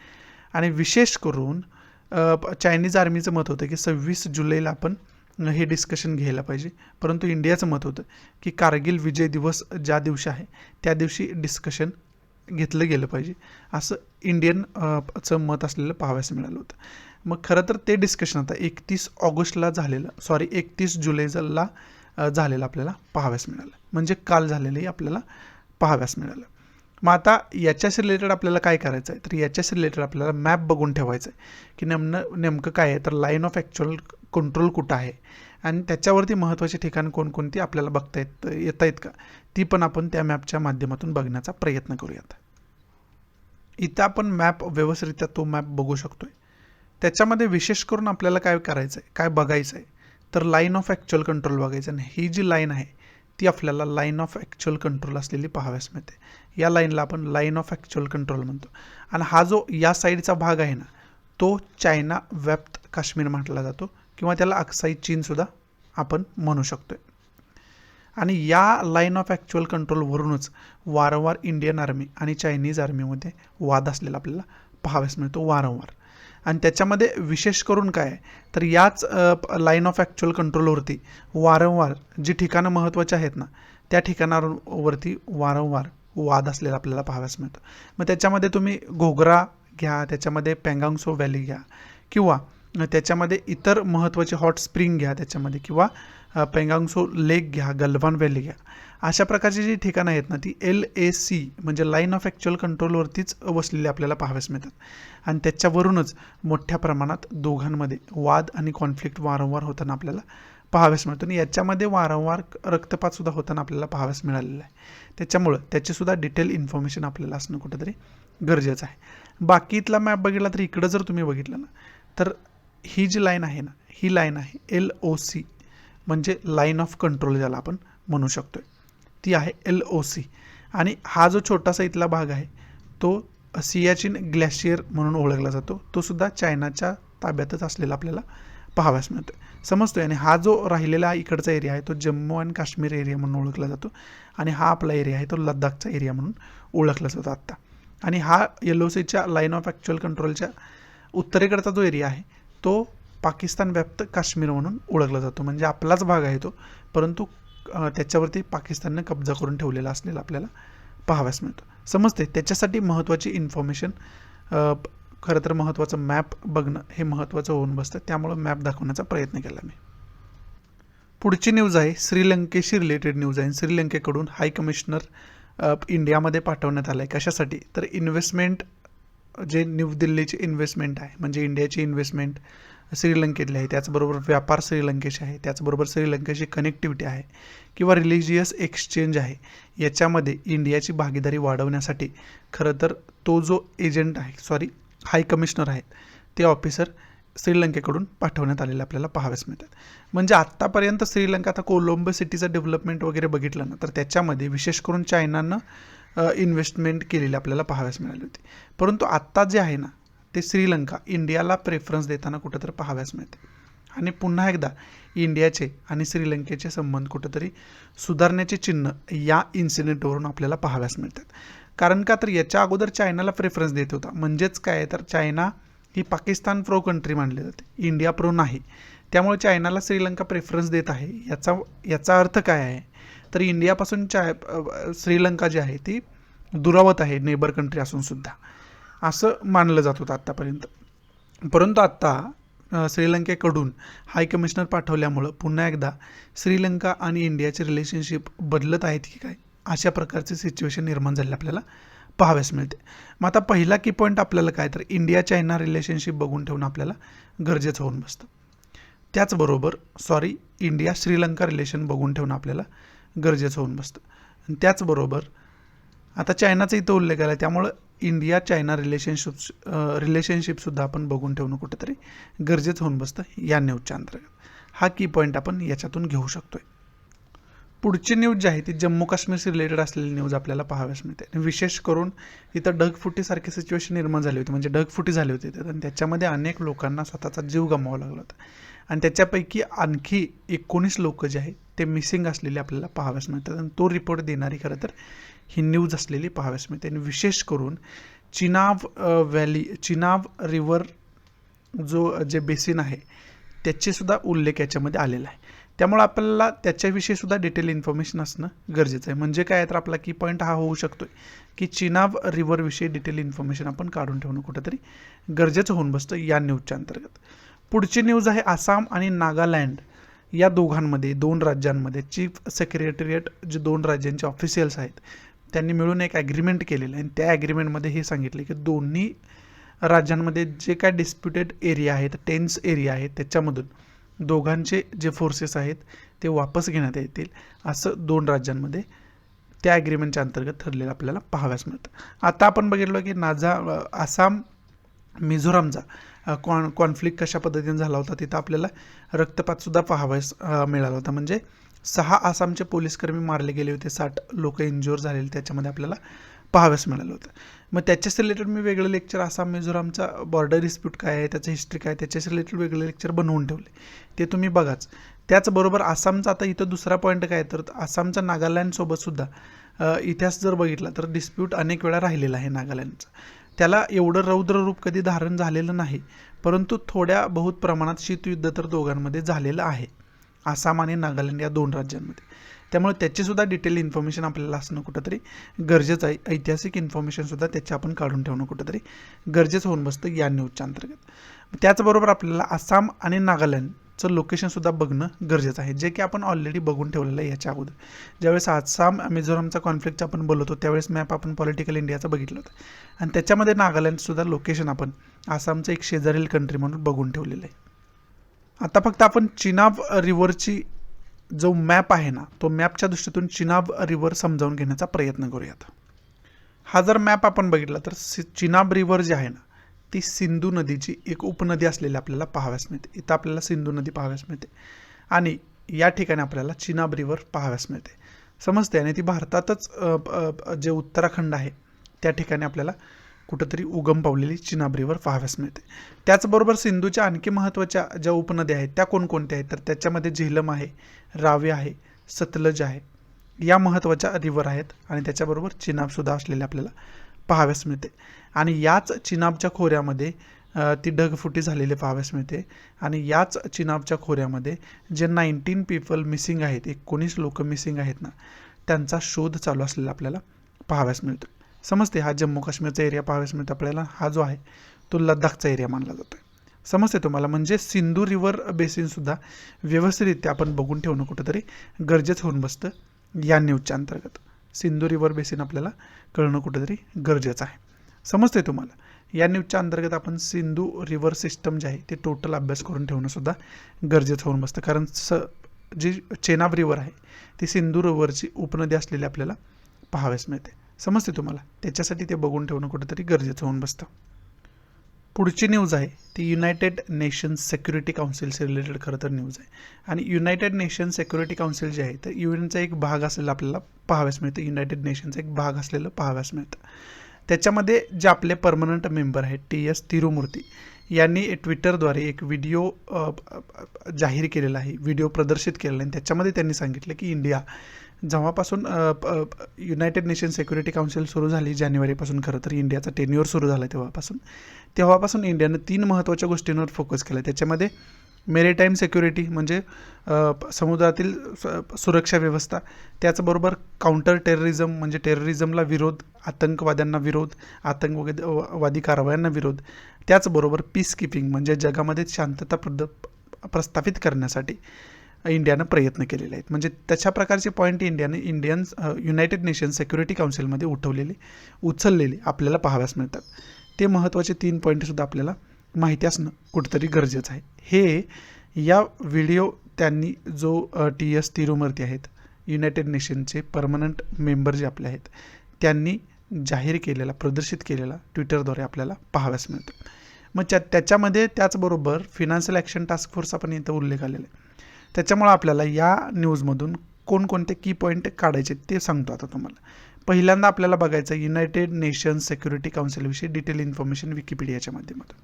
आणि विशेष करून चायनीज आर्मीचं मत होतं की 26 जुलैला आपण हे डिस्कशन घ्यायला पाहिजे, परंतु इंडियाचं मत होतं की कारगिल विजय दिवस ज्या दिवशी आहे त्या दिवशी डिस्कशन घेतलं गेलं पाहिजे, असं इंडियन चं मत असलेलं पाहाव्यास मिळालं होतं. मग खरं तर ते डिस्कशन आता 31 जुलैला झालेलं आपल्याला पाहाव्यास मिळालं, म्हणजे काल झालेलंही आपल्याला पाहाव्यास मिळालं. मग आता याच्याशी रिलेटेड आपल्याला काय करायचं आहे, तर याच्याशी रिलेटेड आपल्याला मॅप बघून ठेवायचं आहे की नेमकं काय आहे, तर लाईन ऑफ ॲक्च्युअल कंट्रोल कुठं आहे आणि त्याच्यावरती महत्त्वाची ठिकाणं कोणकोणती आपल्याला बघता येत आहेत का, ती पण आपण त्या मॅपच्या माध्यमातून बघण्याचा प्रयत्न करूयात. इथं आपण मॅप व्यवस्थितरित्या तो मॅप बघू शकतोय. त्याच्यामध्ये विशेष करून आपल्याला काय करायचं आहे, काय बघायचं आहे, तर लाईन ऑफ ॲक्च्युअल कंट्रोल बघायचं आहे. ही जी लाईन आहे ती आपल्याला लाईन ऑफ ॲक्च्युअल कंट्रोल असलेली पाहाव्यास मिळते. या लाईनला आपण लाईन ऑफ ॲक्च्युअल कंट्रोल म्हणतो. आणि हा जो या साईडचा भाग आहे ना तो चायना व्याप्त काश्मीर म्हटला जातो किंवा त्याला अक्साई चीनसुद्धा आपण म्हणू शकतोय. आणि या लाईन ऑफ ॲक्च्युअल कंट्रोलवरूनच वारंवार इंडियन आर्मी आणि चायनीज आर्मीमध्ये वाद असलेला आपल्याला पाहाव्यास मिळतो वारंवार. आणि त्याच्यामध्ये विशेष करून काय आहे, तर याच लाईन ऑफ ॲक्च्युअल कंट्रोलवरती वारंवार जी ठिकाणं महत्त्वाची आहेत ना त्या ठिकाणावरती वारंवार वाद असलेला आपल्याला पाहाव्यास मिळतो. मग त्याच्यामध्ये तुम्ही घोगरा घ्या, त्याच्यामध्ये पेंगांग त्सो व्हॅली घ्या, किंवा त्याच्यामध्ये इतर महत्त्वाचे हॉट स्प्रिंग घ्या त्याच्यामध्ये, किंवा पेंगांग त्सो लेक घ्या, गलवान व्हॅली घ्या. अशा प्रकारची जी ठिकाणं आहेत ना ती LAC म्हणजे लाईन ऑफ ॲक्च्युअल कंट्रोलवरतीच वसलेली आपल्याला पाहाव्यास मिळतात. आणि त्याच्यावरूनच मोठ्या प्रमाणात दोघांमध्ये वाद आणि कॉन्फ्लिक्ट वारंवार होताना आपल्याला पाहाव्यास मिळतो. आणि याच्यामध्ये वारंवार रक्तपातसुद्धा होताना आपल्याला पाहाव्यास मिळालेलं आहे. त्याच्यामुळं त्याचीसुद्धा डिटेल इन्फॉर्मेशन आपल्याला असणं कुठंतरी गरजेचं आहे. बाकी इथला मॅप बघितला तर इकडं जर तुम्ही बघितलं ना तर ही जी लाईन आहे ना ही लाईन आहे LOC म्हणजे लाईन ऑफ कंट्रोल ज्याला आपण म्हणू शकतोय, ती आहे LOC. आणि हा जो छोटासा इथला भाग आहे तो सियाचीन ग्लॅशियर म्हणून ओळखला जातो, तो सुद्धा चायनाच्या ताब्यातच असलेला आपल्याला पाहाव्यास मिळतोय, समजतोय. आणि हा जो राहिलेला इकडचा एरिया आहे तो जम्मू आणि काश्मीर एरिया म्हणून ओळखला जातो. आणि हा आपला एरिया आहे तो लद्दाखचा एरिया म्हणून ओळखला जातो आत्ता. आणि हा LOCच्या लाईन ऑफ ॲक्च्युअल कंट्रोलच्या उत्तरेकडचा जो एरिया आहे तो पाकिस्तान व्याप्त काश्मीर म्हणून ओळखला जातो, म्हणजे आपलाच भाग आहे तो, परंतु त्याच्यावरती पाकिस्तानने कब्जा करून ठेवलेला असलेला आपल्याला पाहाव्यास मिळतो, समजते. त्याच्यासाठी महत्त्वाची इन्फॉर्मेशन, खरं तर महत्त्वाचं मॅप बघणं हे महत्त्वाचं होऊन बसतं, त्यामुळं मॅप दाखवण्याचा प्रयत्न केला मी. पुढची न्यूज आहे श्रीलंकेशी रिलेटेड न्यूज आहे. श्रीलंकेकडून हाय कमिशनर इंडियामध्ये पाठवण्यात आलं आहे. कशासाठी, तर इन्व्हेस्टमेंट जे न्यू दिल्लीची इन्व्हेस्टमेंट आहे म्हणजे इंडियाची इन्व्हेस्टमेंट श्रीलंकेतली आहे, त्याचबरोबर व्यापार श्रीलंकेशी आहे, त्याचबरोबर श्रीलंकेची कनेक्टिव्हिटी आहे किंवा रिलिजियस एक्सचेंज आहे, याच्यामध्ये इंडियाची भागीदारी वाढवण्यासाठी खरं तर तो जो एजंट आहे हाय कमिशनर आहेत ते ऑफिसर श्रीलंकेकडून पाठवण्यात आलेले आपल्याला पाहाव्यास मिळतात. म्हणजे आत्तापर्यंत श्रीलंका, आता कोलंबो सिटीचं डेव्हलपमेंट वगैरे बघितलं ना तर त्याच्यामध्ये विशेष करून चायनानं इन्व्हेस्टमेंट केलेली आपल्याला पाहाव्यास मिळाली होती, परंतु आत्ता जे आहे ना ते श्रीलंका इंडियाला प्रेफरन्स देताना कुठंतरी पाहाव्यास मिळते. आणि पुन्हा एकदा इंडियाचे आणि श्रीलंकेचे संबंध कुठंतरी सुधारण्याचे चिन्ह या इन्सिडेंटवरून आपल्याला पाहाव्यास मिळतात. कारण का, तर याच्या अगोदर चायनाला प्रेफरन्स देत होता, म्हणजेच काय, तर चायना ही पाकिस्तान प्रो कंट्री मानली जाते, इंडिया प्रो नाही. त्यामुळे चायनाला श्रीलंका प्रेफरन्स देत आहे. याचा अर्थ काय आहे, तर इंडियापासून श्रीलंका जी आहे ती दुरावत आहे, नेबर कंट्री असूनसुद्धा, असं मानलं जात होतं आत्तापर्यंत. परंतु आत्ता श्रीलंकेकडून हाय कमिशनर पाठवल्यामुळं पुन्हा एकदा श्रीलंका आणि इंडियाचे रिलेशनशिप बदलत आहेत की काय, अशा प्रकारचे सिच्युएशन निर्माण झाले आपल्याला पाहाव्यास मिळते. मग आता पहिला की पॉईंट आपल्याला काय, तर इंडिया चायना रिलेशनशिप बघून ठेवणं आपल्याला गरजेचं होऊन बसतं. त्याचबरोबर इंडिया श्रीलंका रिलेशन बघून ठेवणं आपल्याला गरजेचं होऊन बसतं. आणि त्याचबरोबर आता चायनाचा इथं उल्लेख आला, त्यामुळं इंडिया चायना रिलेशनशिपसुद्धा आपण बघून ठेवणं कुठेतरी गरजेचं होऊन बसतं या न्यूजच्या अंतर्गत. हा की पॉईंट आपण याच्यातून घेऊ शकतोय. पुढची न्यूज जी आहे ती जम्मू काश्मीरशी रिलेटेड असलेली न्यूज आपल्याला पाहाव्यास मिळते. आणि विशेष करून इथं ढगफुटीसारखी सिच्युएशन निर्माण झाली होती, म्हणजे ढगफुटी झाली होती आणि त्याच्यामध्ये अनेक लोकांना स्वतःचा जीव गमवावा लागला होता. आणि त्याच्यापैकी आणखी 19 लोक जे आहेत ते मिसिंग असलेले आपल्याला पाहाव्यास मिळतात. आणि तो रिपोर्ट देणारी खरं तर ही न्यूज असलेली पाहाव्यास मिळते. आणि विशेष करून चिनाब रिव्हर जे बेसिन आहे त्याचेसुद्धा उल्लेख याच्यामध्ये आलेला आहे. त्यामुळे आपल्याला त्याच्याविषयी सुद्धा डिटेल इन्फॉर्मेशन असणं गरजेचं आहे. म्हणजे काय, तर आपला की पॉईंट हा होऊ शकतोय की चिनाब रिव्हरविषयी डिटेल इन्फॉर्मेशन आपण काढून ठेवणं कुठंतरी गरजेचं होऊन बसतं या न्यूजच्या अंतर्गत. पुढची न्यूज आहे आसाम आणि नागालँड या दोघांमध्ये, 2 राज्यांमध्ये चीफ सेक्रेटरिएट जे 2 राज्यांचे ऑफिशियल्स आहेत त्यांनी मिळून एक ॲग्रीमेंट केलेलं आहे. आणि त्या ॲग्रीमेंटमध्ये हे सांगितले की दोन्ही राज्यांमध्ये जे काय डिस्प्युटेड एरिया आहेत, टेन्स एरिया आहेत, त्याच्यामधून दोघांचे जे फोर्सेस आहेत ते वापस घेण्यात येतील, असं 2 राज्यांमध्ये त्या ॲग्रीमेंटच्या अंतर्गत ठरलेलं आपल्याला पाहाव्यास मिळतं. आता आपण बघितलं की आसाम मिझोरामचा कॉन्फ्लिक्ट कशा पद्धतीने झाला होता, तिथं आपल्याला रक्तपातसुद्धा पाहावयास मिळाला होता. म्हणजे 6 आसामचे पोलीसकर्मी मारले गेले होते, 60 लोक इंज्युअर झालेले त्याच्यामध्ये आपल्याला पाहाव्यास मिळालं होतं. मग त्याच्याच रिलेटेड मी वेगळं लेक्चर, आसाम मिझोरामचा बॉर्डर डिस्प्यूट काय आहे, त्याचं हिस्ट्री काय, त्याच्याच रिलेटेड वेगळं लेक्चर बनवून ठेवले, ते तुम्ही बघाच. त्याचबरोबर आसामचा आता इथं दुसरा पॉईंट काय, तर आसामचा नागालँडसोबतसुद्धा इतिहास जर बघितला तर डिस्प्यूट अनेक वेळा राहिलेला आहे नागालँडचा. त्याला एवढं रौद्र रूप कधी धारण झालेलं नाही, परंतु थोड्या बहुत प्रमाणात शीतयुद्ध तर दोघांमध्ये झालेलं आहे, आसाम आणि नागालँड या 2 राज्यांमध्ये. त्यामुळे त्याचीसुद्धा डिटेल इन्फॉर्मेशन आपल्याला असणं कुठंतरी गरजेचं आहे. ऐतिहासिक इन्फॉर्मेशनसुद्धा त्याची आपण काढून ठेवणं कुठंतरी गरजेचं होऊन बसतं या न्यूजच्या अंतर्गत. त्याचबरोबर आपल्याला आसाम आणि नागालँडचं लोकेशनसुद्धा बघणं गरजेचं आहे, जे की आपण ऑलरेडी बघून ठेवलेलं आहे याच्या अगोदर. ज्यावेळेस आसाम मिझोरामचा कॉन्फ्लिक्टचं आपण बोलत होतो त्यावेळेस मॅप आपण पॉलिटिकल इंडियाचं बघितलं होतं, आणि त्याच्यामध्ये नागालँडसुद्धा लोकेशन आपण आसामचं एक शेजारील कंट्री म्हणून बघून ठेवलेलं आहे. आता फक्त आपण चिनाब रिव्हरची जो मॅप आहे ना, तो मॅपच्या दृष्टीतून चिनाब रिव्हर समजावून घेण्याचा प्रयत्न करूयात. हा जर मॅप आपण बघितला तर चिनाब रिव्हर जी आहे ना, ती सिंधू नदीची एक उपनदी असलेली आपल्याला पाहाव्यास मिळते. इथं आपल्याला सिंधू नदी पाहाव्यास मिळते आणि या ठिकाणी आपल्याला चिनाब रिव्हर पाहाव्यास मिळते, समजते. आणि ती भारतातच जे उत्तराखंड आहे त्या ठिकाणी आपल्याला कुठंतरी उगम पावलेली चिनाब रिव्हर पाहाव्यास मिळते. त्याचबरोबर सिंधूच्या आणखी महत्त्वाच्या ज्या उपनद्या आहेत त्या कोणकोणत्या आहेत, तर त्याच्यामध्ये झेलम आहे, रावी आहे, सतलज आहे, या महत्त्वाच्या रिव्हर आहेत. आणि त्याच्याबरोबर चिनाबसुद्धा असलेले आपल्याला पाहाव्यास मिळते. आणि याच चिनाबच्या खोऱ्यामध्ये ती ढगफुटी झालेली पाहाव्यास मिळते. आणि याच चिनाबच्या खोऱ्यामध्ये जे 19 पीपल मिसिंग आहेत, 19 लोक मिसिंग आहेत ना, त्यांचा शोध चालू असलेला आपल्याला पाहाव्यास मिळतो, समजते. हा जम्मू काश्मीरचा एरिया पाहाव्यास मिळतो आपल्याला, हा जो आहे तो लडाखचा एरिया मानला जातो, समजते तुम्हाला. म्हणजे सिंधू रिव्हर बेसिनसुद्धा व्यवस्थितरित्या आपण बघून ठेवणं कुठंतरी गरजेचं होऊन बसतं या न्यूजच्या अंतर्गत. सिंधू रिव्हर बेसिन आपल्याला कळणं कुठंतरी गरजेचं आहे, समजते तुम्हाला. या न्यूजच्या अंतर्गत आपण सिंधू रिव्हर सिस्टम जे आहे ते टोटल अभ्यास करून ठेवणं सुद्धा गरजेचं होऊन बसतं, कारण जी चेनाब रिव्हर आहे ती सिंधू रिव्हरची उपनदी असलेली आपल्याला पाहाव्यास मिळते, समजते तुम्हाला. त्याच्यासाठी ते बघून ठेवणं कुठेतरी गरजेचं होऊन बसतं. पुढची न्यूज आहे ती युनायटेड नेशन्स सिक्युरिटी काउन्सिलशी रिलेटेड खरं तर न्यूज आहे. आणि युनायटेड नेशन सिक्युरिटी काउन्सिल जे आहे तर यूएनचा एक भाग असलेला आपल्याला पाहाव्यास मिळतं, युनायटेड नेशनचा एक भाग असलेलं पाहाव्यास मिळतं. त्याच्यामध्ये जे आपले परमनंट मेंबर आहेत TS तिरुमूर्ती यांनी ट्विटरद्वारे एक व्हिडिओ जाहीर केलेला आहे, व्हिडिओ प्रदर्शित केलेला आहे. त्याच्यामध्ये त्यांनी सांगितलं की इंडिया जेव्हापासून युनायटेड नेशन सिक्युरिटी काउन्सिल सुरू झाली जानेवारीपासून, खरं तर इंडियाचा टेन्युअर सुरू झाला तेव्हापासून इंडियानं 3 महत्त्वाच्या गोष्टींवर फोकस केला. त्याच्यामध्ये मेरीटाईम सिक्युरिटी म्हणजे समुद्रातील सुरक्षा व्यवस्था, त्याचबरोबर काउंटर टेररिझम म्हणजे टेररिझमला विरोध, आतंकवाद्यांना विरोध, आतंकवादी कारवायांना विरोध, त्याचबरोबर पीस कीपिंग म्हणजे जगामध्ये शांतता प्रस्थापित करण्यासाठी इंडियानं प्रयत्न केलेले आहेत. म्हणजे तशा प्रकारचे पॉईंट युनायटेड नेशन सिक्युरिटी काउन्सिलमध्ये उचललेले आपल्याला पाहाव्यास मिळतात. ते महत्त्वाचे 3 पॉईंटसुद्धा आपल्याला माहिती असणं कुठेतरी गरजेचं आहे. हे या व्हिडिओ त्यांनी जो TS तिरुमूर्ती आहेत, युनायटेड नेशनचे परमनंट मेंबर जे आपले आहेत, त्यांनी जाहीर केलेला, प्रदर्शित केलेला ट्विटरद्वारे आपल्याला पाहाव्यास मिळतं. मग त्याच्यामध्ये त्याचबरोबर फिनान्शियल ॲक्शन टास्क फोर्सचा पण इथं उल्लेख आलेला आहे. त्याच्यामुळं आपल्याला या न्यूजमधून कोणकोणते की पॉईंट काढायचे ते सांगतो आता तुम्हाला. पहिल्यांदा आपल्याला बघायचं युनायटेड नेशन्स सिक्युरिटी काउन्सिलविषयी डिटेल इन्फॉर्मेशन विकिपीडियाच्या माध्यमातून.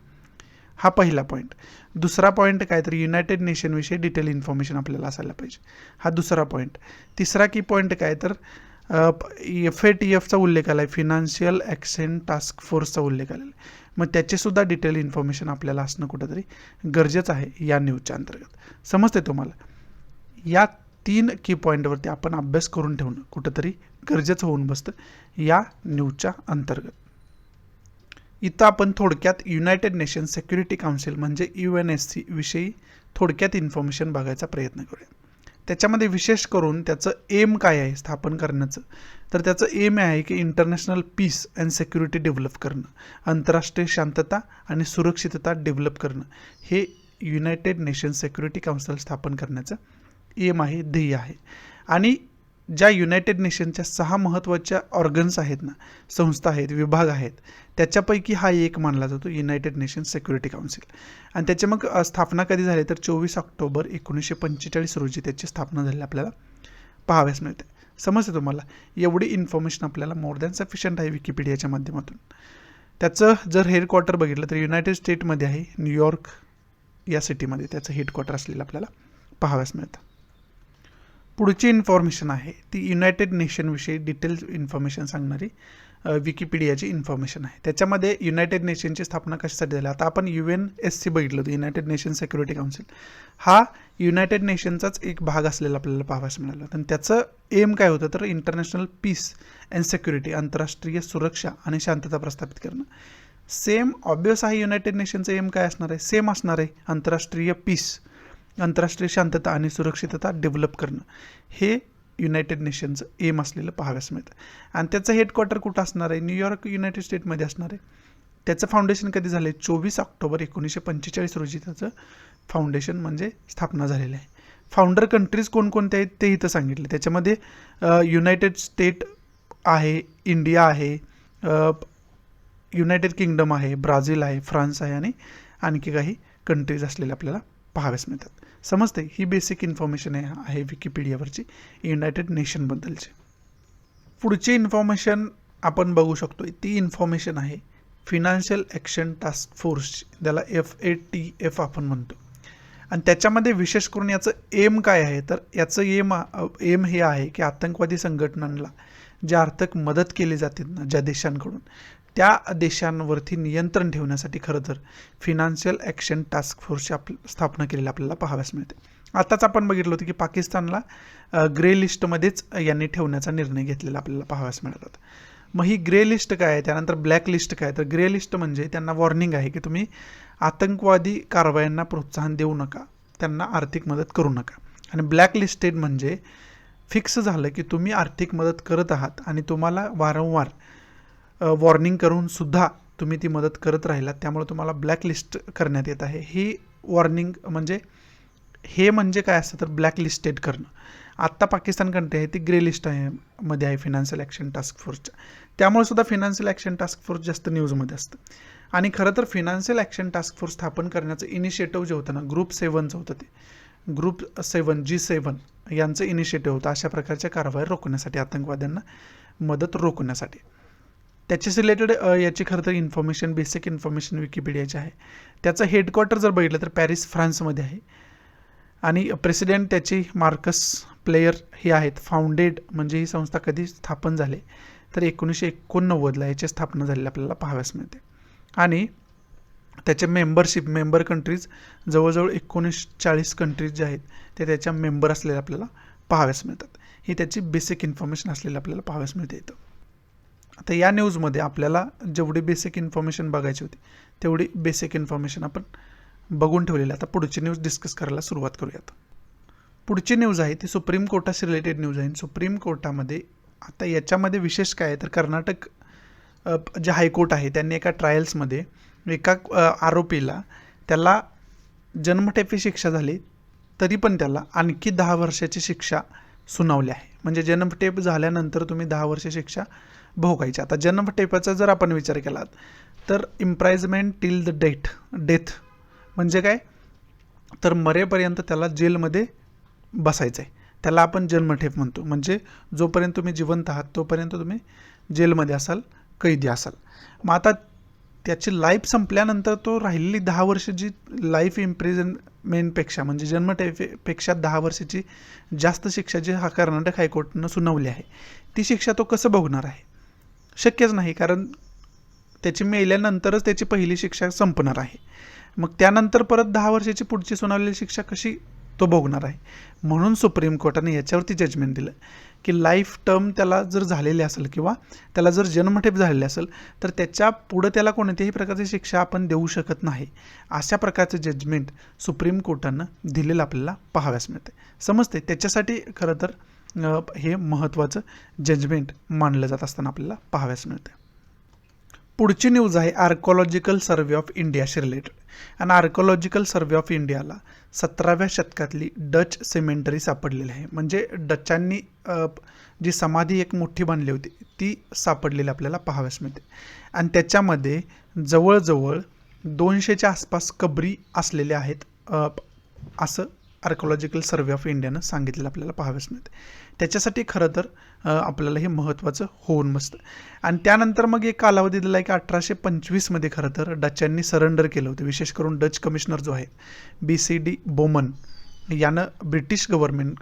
हा पहिला पॉईंट. दुसरा पॉईंट काय तर युनायटेड नेशनविषयी डिटेल इन्फॉर्मेशन आपल्याला असायला पाहिजे. हा दुसरा पॉईंट. तिसरा की पॉईंट काय तर FATFचा उल्लेख आला आहे, फिनान्शियल ॲक्शन टास्क फोर्सचा उल्लेख आलेला आहे. मग त्याचेसुद्धा डिटेल इन्फॉर्मेशन आपल्याला असणं कुठंतरी गरजेचं आहे या न्यूजच्या अंतर्गत. समजते तुम्हाला? या 3 की पॉईंटवरती आपण अभ्यास करून ठेवणं कुठंतरी गरजेचं होऊन बसतं या न्यूजच्या अंतर्गत. इथं आपण थोडक्यात युनायटेड नेशन सिक्युरिटी काउन्सिल म्हणजे UNSC विषयी थोडक्यात इन्फॉर्मेशन बघायचा प्रयत्न करूया. त्याच्यामध्ये विशेष करून त्याचं एम काय आहे स्थापन करण्याचं, तर त्याचं एम आहे की international peace and security develop करणं, आंतरराष्ट्रीय शांतता आणि सुरक्षितता डेव्हलप करणं, हे युनायटेड नेशन सिक्युरिटी काउन्सिल स्थापन करण्याचं एम आहे, ध्येय आहे. आणि ज्या युनायटेड नेशनच्या 6 महत्त्वाच्या ऑर्गन्स आहेत ना, संस्था आहेत, विभाग आहेत, त्याच्यापैकी हा एक मानला जातो युनायटेड नेशन सिक्युरिटी काउन्सिल. आणि त्याची मग स्थापना कधी झाली तर 24 ऑक्टोबर 1945 रोजी त्याची स्थापना झाली आपल्याला पाहाव्यास मिळते. समजते तुम्हाला? एवढी इन्फॉर्मेशन आपल्याला मोर दॅन सफिशियंट आहे विकिपीडियाच्या माध्यमातून. त्याचं जर हेडक्वार्टर बघितलं तर युनायटेड स्टेटमध्ये आहे, न्यूयॉर्क या सिटीमध्ये त्याचं हेडक्वार्टर असलेलं आपल्याला पाहाव्यास मिळतं. पुढची इन्फॉर्मेशन आहे ती युनायटेड नेशनविषयी डिटेल इन्फॉर्मेशन सांगणारी विकिपीडियाची इन्फॉर्मेशन आहे. त्याच्यामध्ये युनायटेड नेशनची स्थापना कशासाठी झाली, आता आपण UNSC बघितलं होतं, युनायटेड नेशन सिक्युरिटी काउन्सिल. हा युनायटेड नेशनचाच एक भाग असलेला आपल्याला पाहाव्यास मिळाला. आणि त्याचं एम काय होतं तर इंटरनॅशनल पीस अँड सिक्युरिटी, आंतरराष्ट्रीय सुरक्षा आणि शांतता प्रस्थापित करणं. सेम ऑब्वियस आहे युनायटेड नेशनचं एम काय असणार आहे, सेम असणार आहे, आंतरराष्ट्रीय पीस, आंतरराष्ट्रीय शांतता आणि सुरक्षितता डेव्हलप करणं, हे युनायटेड नेशनचं एम असलेलं पाहाव्यास मिळतं. आणि त्याचं हेडक्वार्टर कुठं असणार आहे, न्यूयॉर्क युनायटेड स्टेटमध्ये असणार आहे. त्याचं फाउंडेशन कधी झालं आहे, 24 ऑक्टोबर 1945 रोजी त्याचं फाउंडेशन म्हणजे स्थापना झालेलं आहे. फाउंडर कंट्रीज कोणकोणते आहेत ते इथं सांगितले. त्याच्यामध्ये युनायटेड स्टेट आहे, इंडिया आहे, युनायटेड किंगडम आहे, ब्राझील आहे, फ्रान्स आहे आणि आणखी काही कंट्रीज असलेले आपल्याला पाहाव्यास मिळतात. समजते? ही बेसिक इन्फॉर्मेशन आहे विकिपीडियावरची युनायटेड नेशनबद्दलची. पुढची इन्फॉर्मेशन आपण बघू शकतो, ती इन्फॉर्मेशन आहे फिनान्शियल ॲक्शन टास्क फोर्स, त्याला FATF आपण म्हणतो. आणि त्याच्यामध्ये विशेष करून याचं एम काय आहे तर याचं एम हे आहे की आतंकवादी संघटनांना ज्या आर्थिक मदत केली जाते ना ज्या देशांकडून, त्या देशांवरती नियंत्रण ठेवण्यासाठी खरं तर फिनान्शियल ॲक्शन टास्क फोर्सची स्थापना केलेली आपल्याला पाहाव्यास मिळते. आताच आपण बघितलं होतं की पाकिस्तानला ग्रे लिस्टमध्येच यांनी ठेवण्याचा निर्णय घेतलेला आपल्याला पाहाव्यास मिळत होता. मग ही ग्रे लिस्ट काय आहे, त्यानंतर ब्लॅक लिस्ट काय, तर ग्रे लिस्ट म्हणजे त्यांना वॉर्निंग आहे की तुम्ही आतंकवादी कारवायांना प्रोत्साहन देऊ नका, त्यांना आर्थिक मदत करू नका. आणि ब्लॅक लिस्टेड म्हणजे फिक्स झालं की तुम्ही आर्थिक मदत करत आहात आणि तुम्हाला वारंवार वॉर्निंग करून सुद्धा तुम्ही ती मदत करत राहिलात, त्यामुळे तुम्हाला ब्लॅक लिस्ट करण्यात येत आहे. ही वॉर्निंग म्हणजे हे म्हणजे काय असतं तर ब्लॅक लिस्टेड करणं. आत्ता पाकिस्तान कंट्री आहे ती ग्रे लिस्ट मध्ये आहे फिनान्शियल ॲक्शन टास्क फोर्सच्या, त्यामुळे सुद्धा फिनान्शियल ॲक्शन टास्क फोर्स जास्त न्यूजमध्ये असतं. आणि खरं तर फिनान्शियल ॲक्शन टास्क फोर्स स्थापन करण्याचं इनिशिएटिव्ह जे होतं ना ग्रुप 7चं होतं, ते ग्रुप 7 G7 यांचं इनिशिएटिव्ह होतं अशा प्रकारच्या कारवाई रोखण्यासाठी, आतंकवाद्यांना मदत रोखण्यासाठी. त्याच्याच रिलेटेड याची खरं तर इन्फॉर्मेशन, बेसिक इन्फॉर्मेशन विकिपीडियाची आहे. त्याचं हेडक्वार्टर जर बघितलं तर पॅरिस फ्रान्समध्ये आहे. आणि प्रेसिडेंट त्याची मार्कस प्लेयर हे आहेत. फाउंडेड म्हणजे ही संस्था कधी स्थापन झाली तर 1989ला याची स्थापना झालेली आपल्याला पाहाव्यास मिळते. आणि त्याचे मेंबर कंट्रीज जवळजवळ 39 कंट्रीज जे आहेत ते त्याच्या मेंबर असलेले आपल्याला पाहाव्यास मिळतात. ही त्याची बेसिक इन्फॉर्मेशन असलेली आपल्याला पाहाव्यास मिळते इथं. आता या न्यूजमध्ये आपल्याला जेवढी बेसिक इन्फॉर्मेशन बघायची होती तेवढी बेसिक इन्फॉर्मेशन आपण बघून ठेवलेली. आता पुढची न्यूज डिस्कस करायला सुरुवात करूयात. पुढची न्यूज आहे ती सुप्रीम कोर्टाशी रिलेटेड न्यूज आहे. सुप्रीम कोर्टामध्ये आता याच्यामध्ये विशेष काय आहे तर कर्नाटक जे हायकोर्ट आहे त्यांनी एका ट्रायल्समध्ये एका आरोपीला त्याला जन्मठेपी शिक्षा झाली तरी पण त्याला आणखी 10 वर्षाची शिक्षा सुनावली आहे. म्हणजे जन्मठेप झाल्यानंतर तुम्ही 10 वर्ष शिक्षा भोगायची. आता जन्मठेपाचा जर आपण विचार केला तर इम्प्राइजमेंट टिल द डेथ म्हणजे काय तर मरेपर्यंत त्याला जेलमध्ये बसायचं आहे. त्याला आपण जन्मठेप म्हणतो. म्हणजे जोपर्यंत तुम्ही जिवंत आहात तोपर्यंत तुम्ही जेलमध्ये असाल, कैदी असाल. मग आता त्याची लाईफ संपल्यानंतर तो राहिलेली 10 वर्ष जी लाईफ इम्प्रिझनमेंटपेक्षा म्हणजे जन्मठेपेक्षा 10 वर्षाची जास्त शिक्षा जी कर्नाटक हायकोर्टनं सुनावली आहे ती शिक्षा तो कसं भोगणार आहे? शक्यच नाही, कारण त्याची मेल्यानंतरच त्याची पहिली शिक्षा संपणार आहे. मग त्यानंतर परत 10 वर्षाची पुढची सुनावलेली शिक्षा कशी तो भोगणार आहे? म्हणून सुप्रीम कोर्टाने याच्यावरती जजमेंट दिलं की लाईफ टर्म त्याला जर झालेली असेल किंवा त्याला जर जन्मठेप झालेली असेल तर त्याच्या पुढं त्याला कोणत्याही प्रकारची शिक्षा आपण देऊ शकत नाही. अशा प्रकारचं जजमेंट सुप्रीम कोर्टानं दिलेलं आपल्याला पाहाव्यास मिळते. समजते त्याच्यासाठी खरं तर हे महत्त्वाचं जजमेंट मानलं जात असताना आपल्याला पाहाव्यास मिळते. पुढची न्यूज आहे आर्कोलॉजिकल सर्वे ऑफ इंडियाशी रिलेटेड. आणि आर्कोलॉजिकल सर्वे ऑफ इंडियाला 17व्या शतकातली डच सिमेंटरी सापडलेली आहे. म्हणजे डचांनी जी समाधी एक मोठी बांधली होती ती सापडलेली आपल्याला पाहाव्यास मिळते. आणि त्याच्यामध्ये जवळजवळ 200च्या आसपास कबरी असलेल्या आहेत असं आर्कोलॉजिकल सर्वे ऑफ इंडियानं सांगितलेलं आपल्याला पाहाव्यास मिळते. त्याच्यासाठी खरं तर आपल्याला हे महत्त्वाचं होऊन बसतं. आणि त्यानंतर मग एक कालावधी दिला आहे की 1825मध्ये खरं तर डचांनी सरेंडर केलं होतं. विशेष करून डच कमिशनर जो आहे BCD बोमन यानं ब्रिटिश गव्हर्नमेंट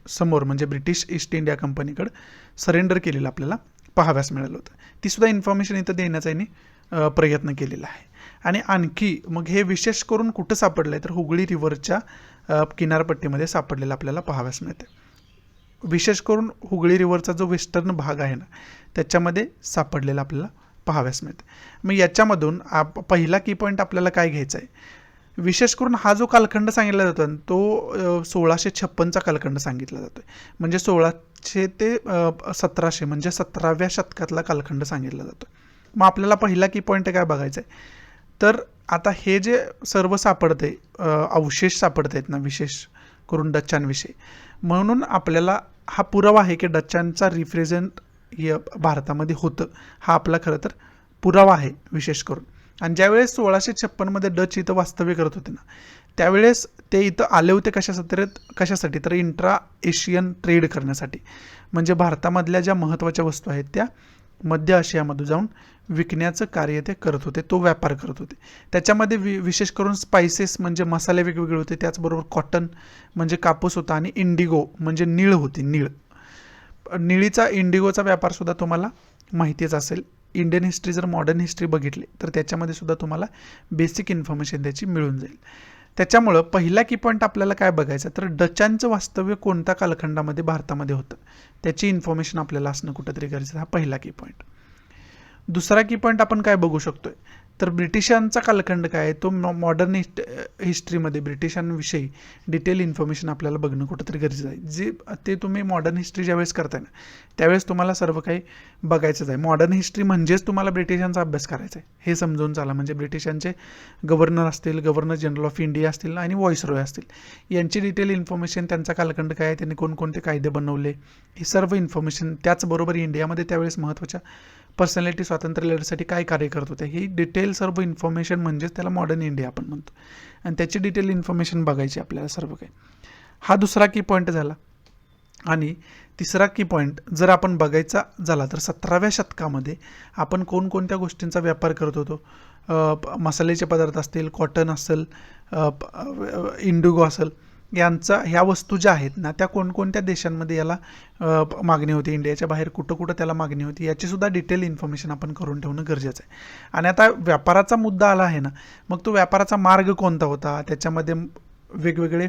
समोर म्हणजे ब्रिटिश ईस्ट इंडिया कंपनीकडे सरेंडर केलेलं आपल्याला पाहाव्यास मिळालं होतं. तीसुद्धा इन्फॉर्मेशन इथं देण्याचा यांनी प्रयत्न केलेला आहे. आणि आणखी मग हे विशेष करून कुठं सापडलं आहे तर हुगळी रिव्हरच्या किनारपट्टीमध्ये सापडलेलं आपल्याला पाहाव्यास मिळते. विशेष करून हुगळी रिव्हरचा जो वेस्टर्न भाग आहे ना त्याच्यामध्ये सापडलेला आपल्याला पाहाव्यास मिळते. मग याच्यामधून पहिला की पॉईंट आपल्याला काय घ्यायचा आहे, विशेष करून हा जो कालखंड सांगितला जातो तो 1656चा कालखंड सांगितला जातो. म्हणजे 1600 ते 1700 म्हणजे 17व्या शतकातला कालखंड सांगितला जातो. मग आपल्याला पहिला की पॉईंट काय बघायचा आहे तर आता हे जे सर्व सापडते अवशेष सापडत आहेत ना विशेष करून डच्चांविषयी, म्हणून आपल्याला हा पुरावा आहे की डच्चांचा रिप्रेझेंट हे भारतामध्ये होतं. हा आपला खरं तर पुरावा आहे विशेष करून. आणि ज्यावेळेस 1656मध्ये डच इथं वास्तव्य करत होते ना त्यावेळेस ते इथं आले होते कशासाठी तर इंट्रा एशियन ट्रेड करण्यासाठी. म्हणजे भारतामधल्या ज्या महत्त्वाच्या वस्तू आहेत त्या मध्य आशियामध्ये जाऊन विकण्याचं कार्य ते करत होते, तो व्यापार करत होते. त्याच्यामध्ये विशेष करून स्पायसेस म्हणजे मसाले वेगवेगळे होते, त्याचबरोबर कॉटन म्हणजे कापूस होता आणि इंडिगो म्हणजे नीळ होती. निळीचा इंडिगोचा व्यापारसुद्धा तुम्हाला माहितीच असेल. इंडियन हिस्ट्री जर मॉडर्न हिस्ट्री बघितली तर त्याच्यामध्ये सुद्धा तुम्हाला बेसिक इन्फॉर्मेशन त्याची मिळून जाईल. त्याच्यामुळं पहिला की पॉईंट आपल्याला काय बघायचं तर डचांचं वास्तव्य कोणत्या कालखंडामध्ये भारतामध्ये होतं त्याची इन्फॉर्मेशन आपल्याला असणं कुठंतरी गरजेचं. हा पहिला की पॉईंट. दुसरा की पॉईंट आपण काय बघू शकतोय तर ब्रिटिशांचा कालखंड काय आहे तो मॉडर्न हिस्ट्रीमध्ये ब्रिटिशांविषयी डिटेल इन्फॉर्मेशन आपल्याला बघणं कुठंतरी गरजेचं आहे. जे ते तुम्ही मॉडर्न हिस्ट्री ज्यावेळेस करताय ना त्यावेळेस तुम्हाला सर्व काही बघायचंच आहे. मॉडर्न हिस्ट्री म्हणजेच तुम्हाला ब्रिटिशांचा अभ्यास करायचा आहे हे समजून चाला. म्हणजे ब्रिटिशांचे गव्हर्नर असतील, गव्हर्नर जनरल ऑफ इंडिया असतील आणि व्हॉइसरॉय असतील यांची डिटेल इन्फॉर्मेशन, त्यांचा कालखंड काय आहे, त्यांनी कोणकोणते कायदे बनवले, हे सर्व इन्फॉर्मेशन. त्याचबरोबर इंडियामध्ये त्यावेळेस महत्त्वाच्या पर्सनॅलिटी स्वातंत्र्य लढ्यासाठी काय कार्य करत होते ही डिटेल सर्व इन्फॉर्मेशन म्हणजेच त्याला मॉडर्न इंडिया आपण म्हणतो. आणि त्याची डिटेल इन्फॉर्मेशन बघायची आपल्याला सर्व काही. हा दुसरा की पॉईंट झाला. आणि तिसरा की पॉईंट जर आपण बघायचा झाला तर 17व्या शतकामध्ये आपण कोणकोणत्या गोष्टींचा व्यापार करत होतो. मसाल्याचे पदार्थ असतील, कॉटन असेल, इंडिगो असेल, ह्या वस्तू ज्या आहेत ना त्या कोणकोणत्या देशांमध्ये याला मागणी होती, इंडियाच्या बाहेर कुठं कुठं त्याला मागणी होती, याची सुद्धा डिटेल इन्फॉर्मेशन आपण करून ठेवणं गरजेचं आहे. आणि आता व्यापाराचा मुद्दा आला आहे ना, मग तो व्यापाराचा मार्ग कोणता होता, त्याच्यामध्ये वेगवेगळे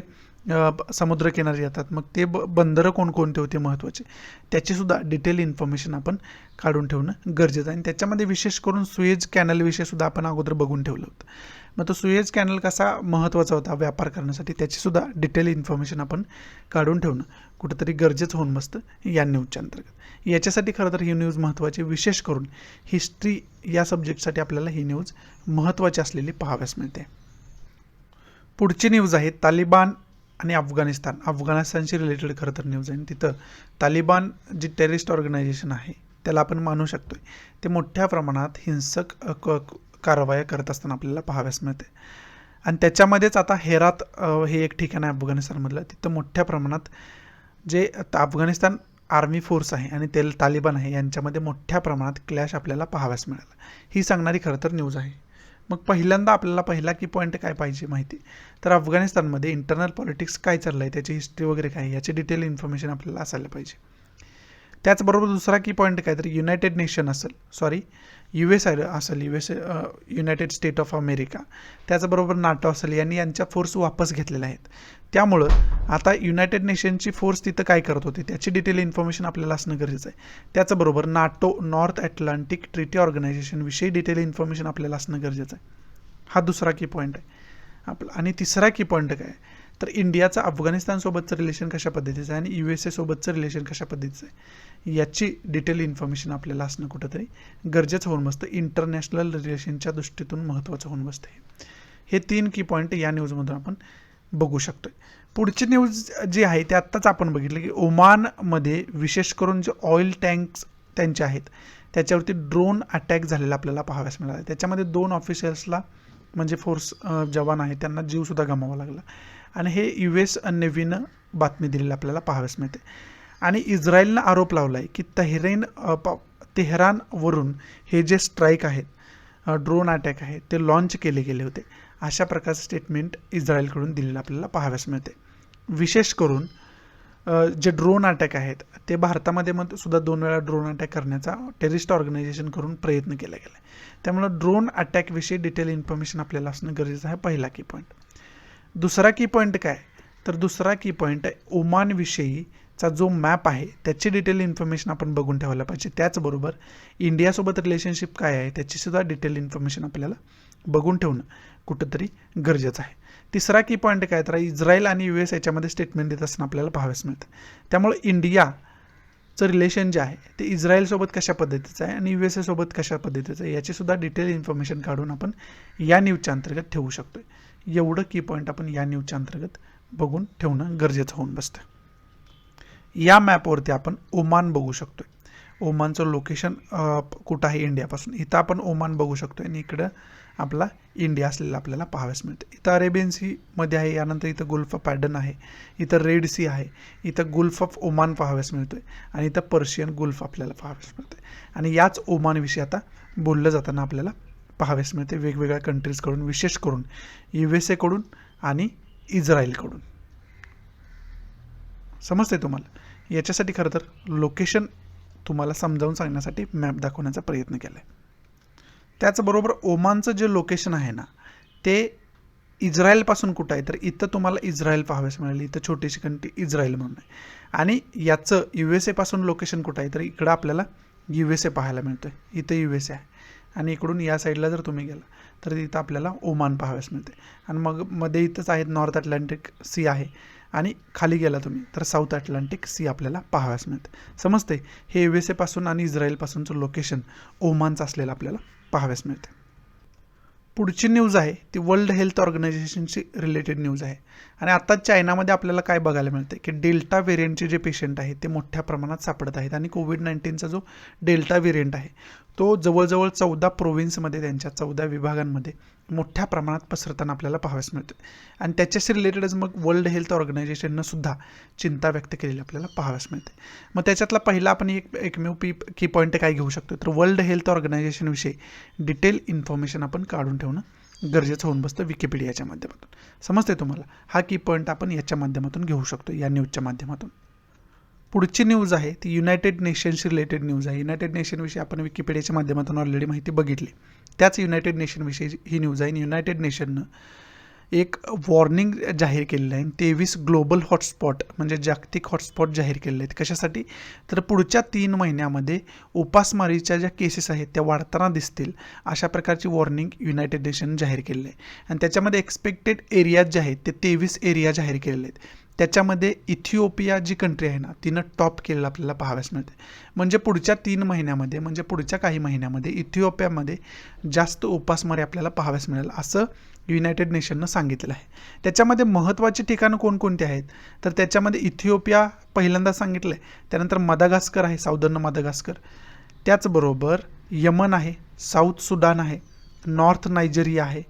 समुद्रकिनारे येतात, मग ते बंदरं कोणकोणते होते महत्त्वाचे, त्याचीसुद्धा डिटेल इन्फॉर्मेशन आपण काढून ठेवणं गरजेचं आहे. आणि त्याच्यामध्ये विशेष करून सुएज कॅनलविषयी सुद्धा आपण अगोदर बघून ठेवलं होतं. मग तो सुएज कॅनल कसा महत्त्वाचा होता व्यापार करण्यासाठी, त्याचीसुद्धा डिटेल इन्फॉर्मेशन आपण काढून ठेवणं कुठंतरी गरजेचं होऊन बसतं या न्यूजच्या अंतर्गत. याच्यासाठी खरं तर ही न्यूज महत्त्वाची, विशेष करून हिस्ट्री या सब्जेक्टसाठी आपल्याला ही न्यूज महत्त्वाची असलेली पाहाव्यास मिळते. पुढची न्यूज आहे तालिबान आणि अफगाणिस्तानशी रिलेटेड खरं तर न्यूज आहे. तिथं तालिबान जी टेररिस्ट ऑर्गनायझेशन आहे त्याला आपण मानू शकतोय, ते मोठ्या प्रमाणात हिंसक कारवाया करत असताना आपल्याला पाहाव्यास मिळते. आणि त्याच्यामध्येच आता हेरात हे एक ठिकाण आहे अफगाणिस्तानमधलं, तिथं मोठ्या प्रमाणात जे अफगाणिस्तान आर्मी फोर्स आहे आणि तालिबान आहे यांच्यामध्ये मोठ्या प्रमाणात क्लॅश आपल्याला पाहाव्यास मिळाला. ही सांगणारी खरं तर न्यूज आहे. मग पहिल्यांदा आपल्याला पहिला की पॉईंट काय पाहिजे माहिती, तर अफगाणिस्तानमध्ये इंटरनल पॉलिटिक्स काय चाललं आहे, त्याची हिस्ट्री वगैरे काय, याची डिटेल इन्फॉर्मेशन आपल्याला असायला पाहिजे. त्याचबरोबर दुसरा की पॉईंट काय, तर युनायटेड नेशन असेल, US असेल, युनायटेड स्टेट ऑफ अमेरिका, त्याचबरोबर नाटो असेल, यांच्या फोर्स वापस घेतलेल्या आहेत. त्यामुळं आता युनायटेड नेशनची फोर्स तिथं काय करत होते त्याची डिटेल इन्फॉर्मेशन आपल्याला असणं गरजेचं आहे. त्याचबरोबर NATO, North Atlantic Treaty Organization विषयी डिटेल इन्फॉर्मेशन आपल्याला असणं गरजेचं आहे. हा दुसरा की पॉईंट आहे आपला. आणि तिसरा की पॉईंट काय, तर इंडियाचं अफगाणिस्तानसोबतचं रिलेशन कशा पद्धतीचं आहे आणि USA सोबतचं रिलेशन कशा पद्धतीचं आहे, याची डिटेल इन्फॉर्मेशन आपल्याला असणं कुठंतरी गरजेचं होऊन बसतं. इंटरनॅशनल रिलेशनच्या दृष्टीतून महत्त्वाचं होऊन बसतं. हे 3 की पॉईंट या न्यूजमधून आपण बघू शकतोय. पुढची न्यूज जी आहे ते आत्ताच आपण बघितलं की ओमानमध्ये विशेष करून जे ऑइल टँक्स त्यांचे आहेत त्याच्यावरती ड्रोन अटॅक झालेला आपल्याला पाहाव्यास मिळाला. त्याच्यामध्ये 2 ऑफिसर्सला म्हणजे फोर्स जवान आहे त्यांना जीवसुद्धा गमावा लागला. आणि हे US नेव्हीनं बातमी दिलेली आपल्याला पाहाव्यास मिळते. आणि इस्रायलनं आरोप लावला आहे की तेहरानवरून हे जे स्ट्राईक आहेत, ड्रोन अटॅक आहेत, ते लॉन्च केले गेले होते. अशा प्रकारचं स्टेटमेंट इस्रायलकडून दिलेलं आपल्याला पाहाव्यास मिळते. विशेष करून जे ड्रोन अटॅक आहेत ते भारतामध्ये सुद्धा 2 वेळा ड्रोन अटॅक करण्याचा टेररिस्ट ऑर्गनायझेशन करून प्रयत्न केला गेला. त्यामुळं ड्रोन अटॅकविषयी डिटेल इन्फॉर्मेशन आपल्याला असणं गरजेचं आहे, पहिला की पॉईंट. दुसरा की पॉईंट काय, तर दुसरा की पॉईंट आहे ओमानविषयीचा जो मॅप आहे त्याची डिटेल इन्फॉर्मेशन आपण बघून ठेवायला पाहिजे. त्याचबरोबर इंडियासोबत रिलेशनशिप काय आहे त्याचीसुद्धा डिटेल इन्फॉर्मेशन आपल्याला बघून ठेवणं कुठंतरी गरजेचं आहे. तिसरा की पॉईंट काय, तर इस्रायल आणि US याच्यामध्ये स्टेटमेंट देत असताना आपल्याला पाहाव्यास मिळतं. त्यामुळे इंडियाचं रिलेशन जे आहे ते इस्रायलसोबत कशा पद्धतीचं आहे आणि USA सोबत कशा पद्धतीचं आहे याचीसुद्धा डिटेल इन्फॉर्मेशन काढून आपण या न्यूजच्या अंतर्गत ठेवू शकतो. एवढं की पॉईंट आपण या न्यूजच्या अंतर्गत बघून ठेवणं गरजेचं होऊन बसतं. या मॅपवरती आपण ओमान बघू शकतोय. ओमानचं लोकेशन कुठं आहे इंडियापासून, इथं आपण ओमान बघू शकतोय आणि इकडं आपला इंडिया असलेला आपल्याला पाहाव्यास मिळतं. इथं अरेबियन सीमध्ये आहे, यानंतर इथं गुल्फ ऑफ ॲडन आहे, इथं रेड सी आहे, इथं गुल्फ ऑफ ओमान पाहाव्यास मिळतोय आणि इथं पर्शियन गुल्फ आपल्याला पाहाव्यास मिळतोय. आणि याच ओमानविषयी आता बोललं जाताना आपल्याला पाहाव्यास मिळते वेगवेगळ्या कंट्रीजकडून, विशेष करून USA कडून आणि इस्रायलकडून. समजते तुम्हाला? याच्यासाठी खरं तर लोकेशन तुम्हाला समजावून सांगण्यासाठी मॅप दाखवण्याचा प्रयत्न केला आहे. त्याचबरोबर ओमानचं जे लोकेशन आहे ना ते इस्रायलपासून कुठं आहे, तर इथं तुम्हाला इस्रायल पाहाव्यास मिळेल. इथं छोटीशी कंट्री इस्रायल म्हणून आहे. आणि याचं USA पासून लोकेशन कुठं आहे, तर इकडं आपल्याला USA पाहायला मिळतोय. इथं USA आहे आणि इकडून या साईडला जर तुम्ही गेला तर तिथं आपल्याला ओमान पाहाव्यास मिळते. आणि मग मध्ये इथंच आहेत नॉर्थ अटलांटिक सी आहे आणि खाली गेला तुम्ही तर साऊथ अटलांटिक सी आपल्याला पाहाव्यास मिळते. समजते? हे USA पासून आणि इस्रायलपासूनचं लोकेशन ओमानचं असलेलं आपल्याला पाहाव्यास मिळते. पुढची न्यूज आहे ती वर्ल्ड हेल्थ ऑर्गनायझेशनशी रिलेटेड न्यूज आहे. आणि आता चायनामध्ये आपल्याला काय बघायला मिळते की डेल्टा व्हेरियंटचे जे पेशंट आहेत ते मोठ्या प्रमाणात सापडत आहेत. आणि COVID-19चा जो डेल्टा व्हेरियंट आहे तो जवळजवळ 14 प्रोव्हिन्समध्ये, त्यांच्या 14 विभागांमध्ये मोठ्या प्रमाणात पसरताना आपल्याला पाहाव्यास मिळते. आणि त्याच्याशी रिलेटेडच मग वर्ल्ड हेल्थ ऑर्गनायझेशननं सुद्धा चिंता व्यक्त केलेली आपल्याला पाहाव्यास मिळते. मग त्याच्यातला पहिला आपण एकमेव की पॉईंट काय घेऊ शकतो, तर वर्ल्ड हेल्थ ऑर्गनायझेशनविषयी डिटेल इन्फॉर्मेशन आपण काढून ठेवणं गरजेचं होऊन बसतं विकिपीडियाच्या माध्यमातून. समजते तुम्हाला? हा की पॉईंट आपण याच्या माध्यमातून घेऊ शकतो, या न्यूजच्या माध्यमातून. पुढची न्यूज आहे ती युनायटेड नेशनशी रिलेटेड न्यूज आहे. युनायटेड नेशनविषयी आपण विकिपीडियाच्या माध्यमातून ऑलरेडी माहिती बघितली. त्याच युनायटेड नेशनविषयी ही न्यूज आहे. युनायटेड नेशननं एक वॉर्निंग जाहीर केलेलं आहे. 23 ग्लोबल हॉटस्पॉट म्हणजे जागतिक हॉटस्पॉट जाहीर केलेले आहेत. कशासाठी? तर पुढच्या 3 महिन्यामध्ये उपासमारीच्या ज्या केसेस आहेत त्या वाढताना दिसतील, अशा प्रकारची वॉर्निंग युनायटेड नेशन जाहीर केलेली आहे. आणि त्याच्यामध्ये एक्सपेक्टेड एरियाज जे आहेत ते 23 एरिया जाहीर केलेले आहेत. त्याच्यामध्ये इथिओपिया जी कंट्री आहे ना, तिनं टॉप केलेलं आपल्याला पाहाव्यास मिळते. म्हणजे पुढच्या 3 महिन्यामध्ये, म्हणजे पुढच्या काही महिन्यामध्ये इथिओपियामध्ये जास्त उपासमारी आपल्याला पाहाव्यास मिळेल, असं युनायटेड नेशननं सांगितलेलं आहे. त्याच्यामध्ये महत्त्वाची ठिकाणं कोणकोणती आहेत? तर त्याच्यामध्ये इथिओपिया पहिल्यांदा सांगितलं आहे. त्यानंतर मदागास्कर आहे, साऊदर्न मदागास्कर. त्याचबरोबर यमन आहे, साऊथ सुदान आहे, नॉर्थ नायजेरिया आहे,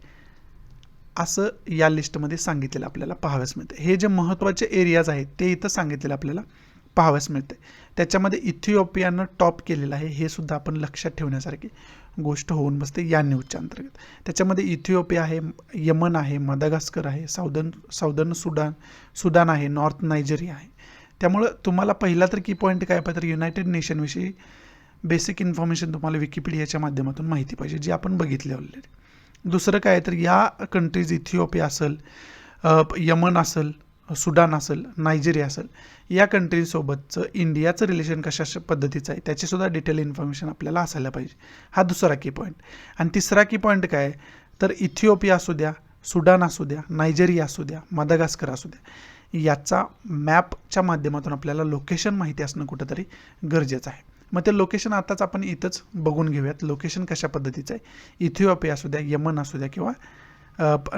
असं या लिस्टमध्ये सांगितलेलं आपल्याला पाहाव्यास मिळते. हे जे महत्त्वाचे एरियाज आहेत ते इथं सांगितलेलं आपल्याला पाहाव्यास मिळते. त्याच्यामध्ये इथिओपियानं टॉप केलेलं आहे, हे सुद्धा आपण लक्षात ठेवण्यासारखी गोष्ट होऊन बसते या न्यूजच्या अंतर्गत. त्याच्यामध्ये इथिओपिया आहे, यमन आहे, मदागास्कर आहे, साऊदर्न सुदान आहे, नॉर्थ नायजेरिया आहे. त्यामुळं तुम्हाला पहिला तर की पॉईंट काय पाहिजे, तर युनायटेड नेशनविषयी बेसिक इन्फॉर्मेशन तुम्हाला विकिपीडियाच्या माध्यमातून माहिती पाहिजे, जी आपण बघितली ऑलरेडी. दुसरं काय तर या कंट्रीज इथिओपिया असेल, यमन असेल, सुदान असेल, नायजेरिया असेल, या कंट्रीजसोबतचं इंडियाचं रिलेशन कशा पद्धतीचं आहे त्याचीसुद्धा डिटेल इन्फॉर्मेशन आपल्याला असायला पाहिजे. हा दुसरा की पॉईंट. आणि तिसरा की पॉईंट काय आहे, तर इथिओपिया असू द्या, सुदान असू द्या, नायजेरिया असू द्या, मदागास्कर असू द्या, याचा मॅपच्या माध्यमातून आपल्याला लोकेशन माहिती असणं कुठंतरी गरजेचं आहे. मग ते लोकेशन आताच आपण इथंच बघून घेऊयात. लोकेशन कशा पद्धतीचं आहे, इथिओपिया असू द्या, यमन असू द्या किंवा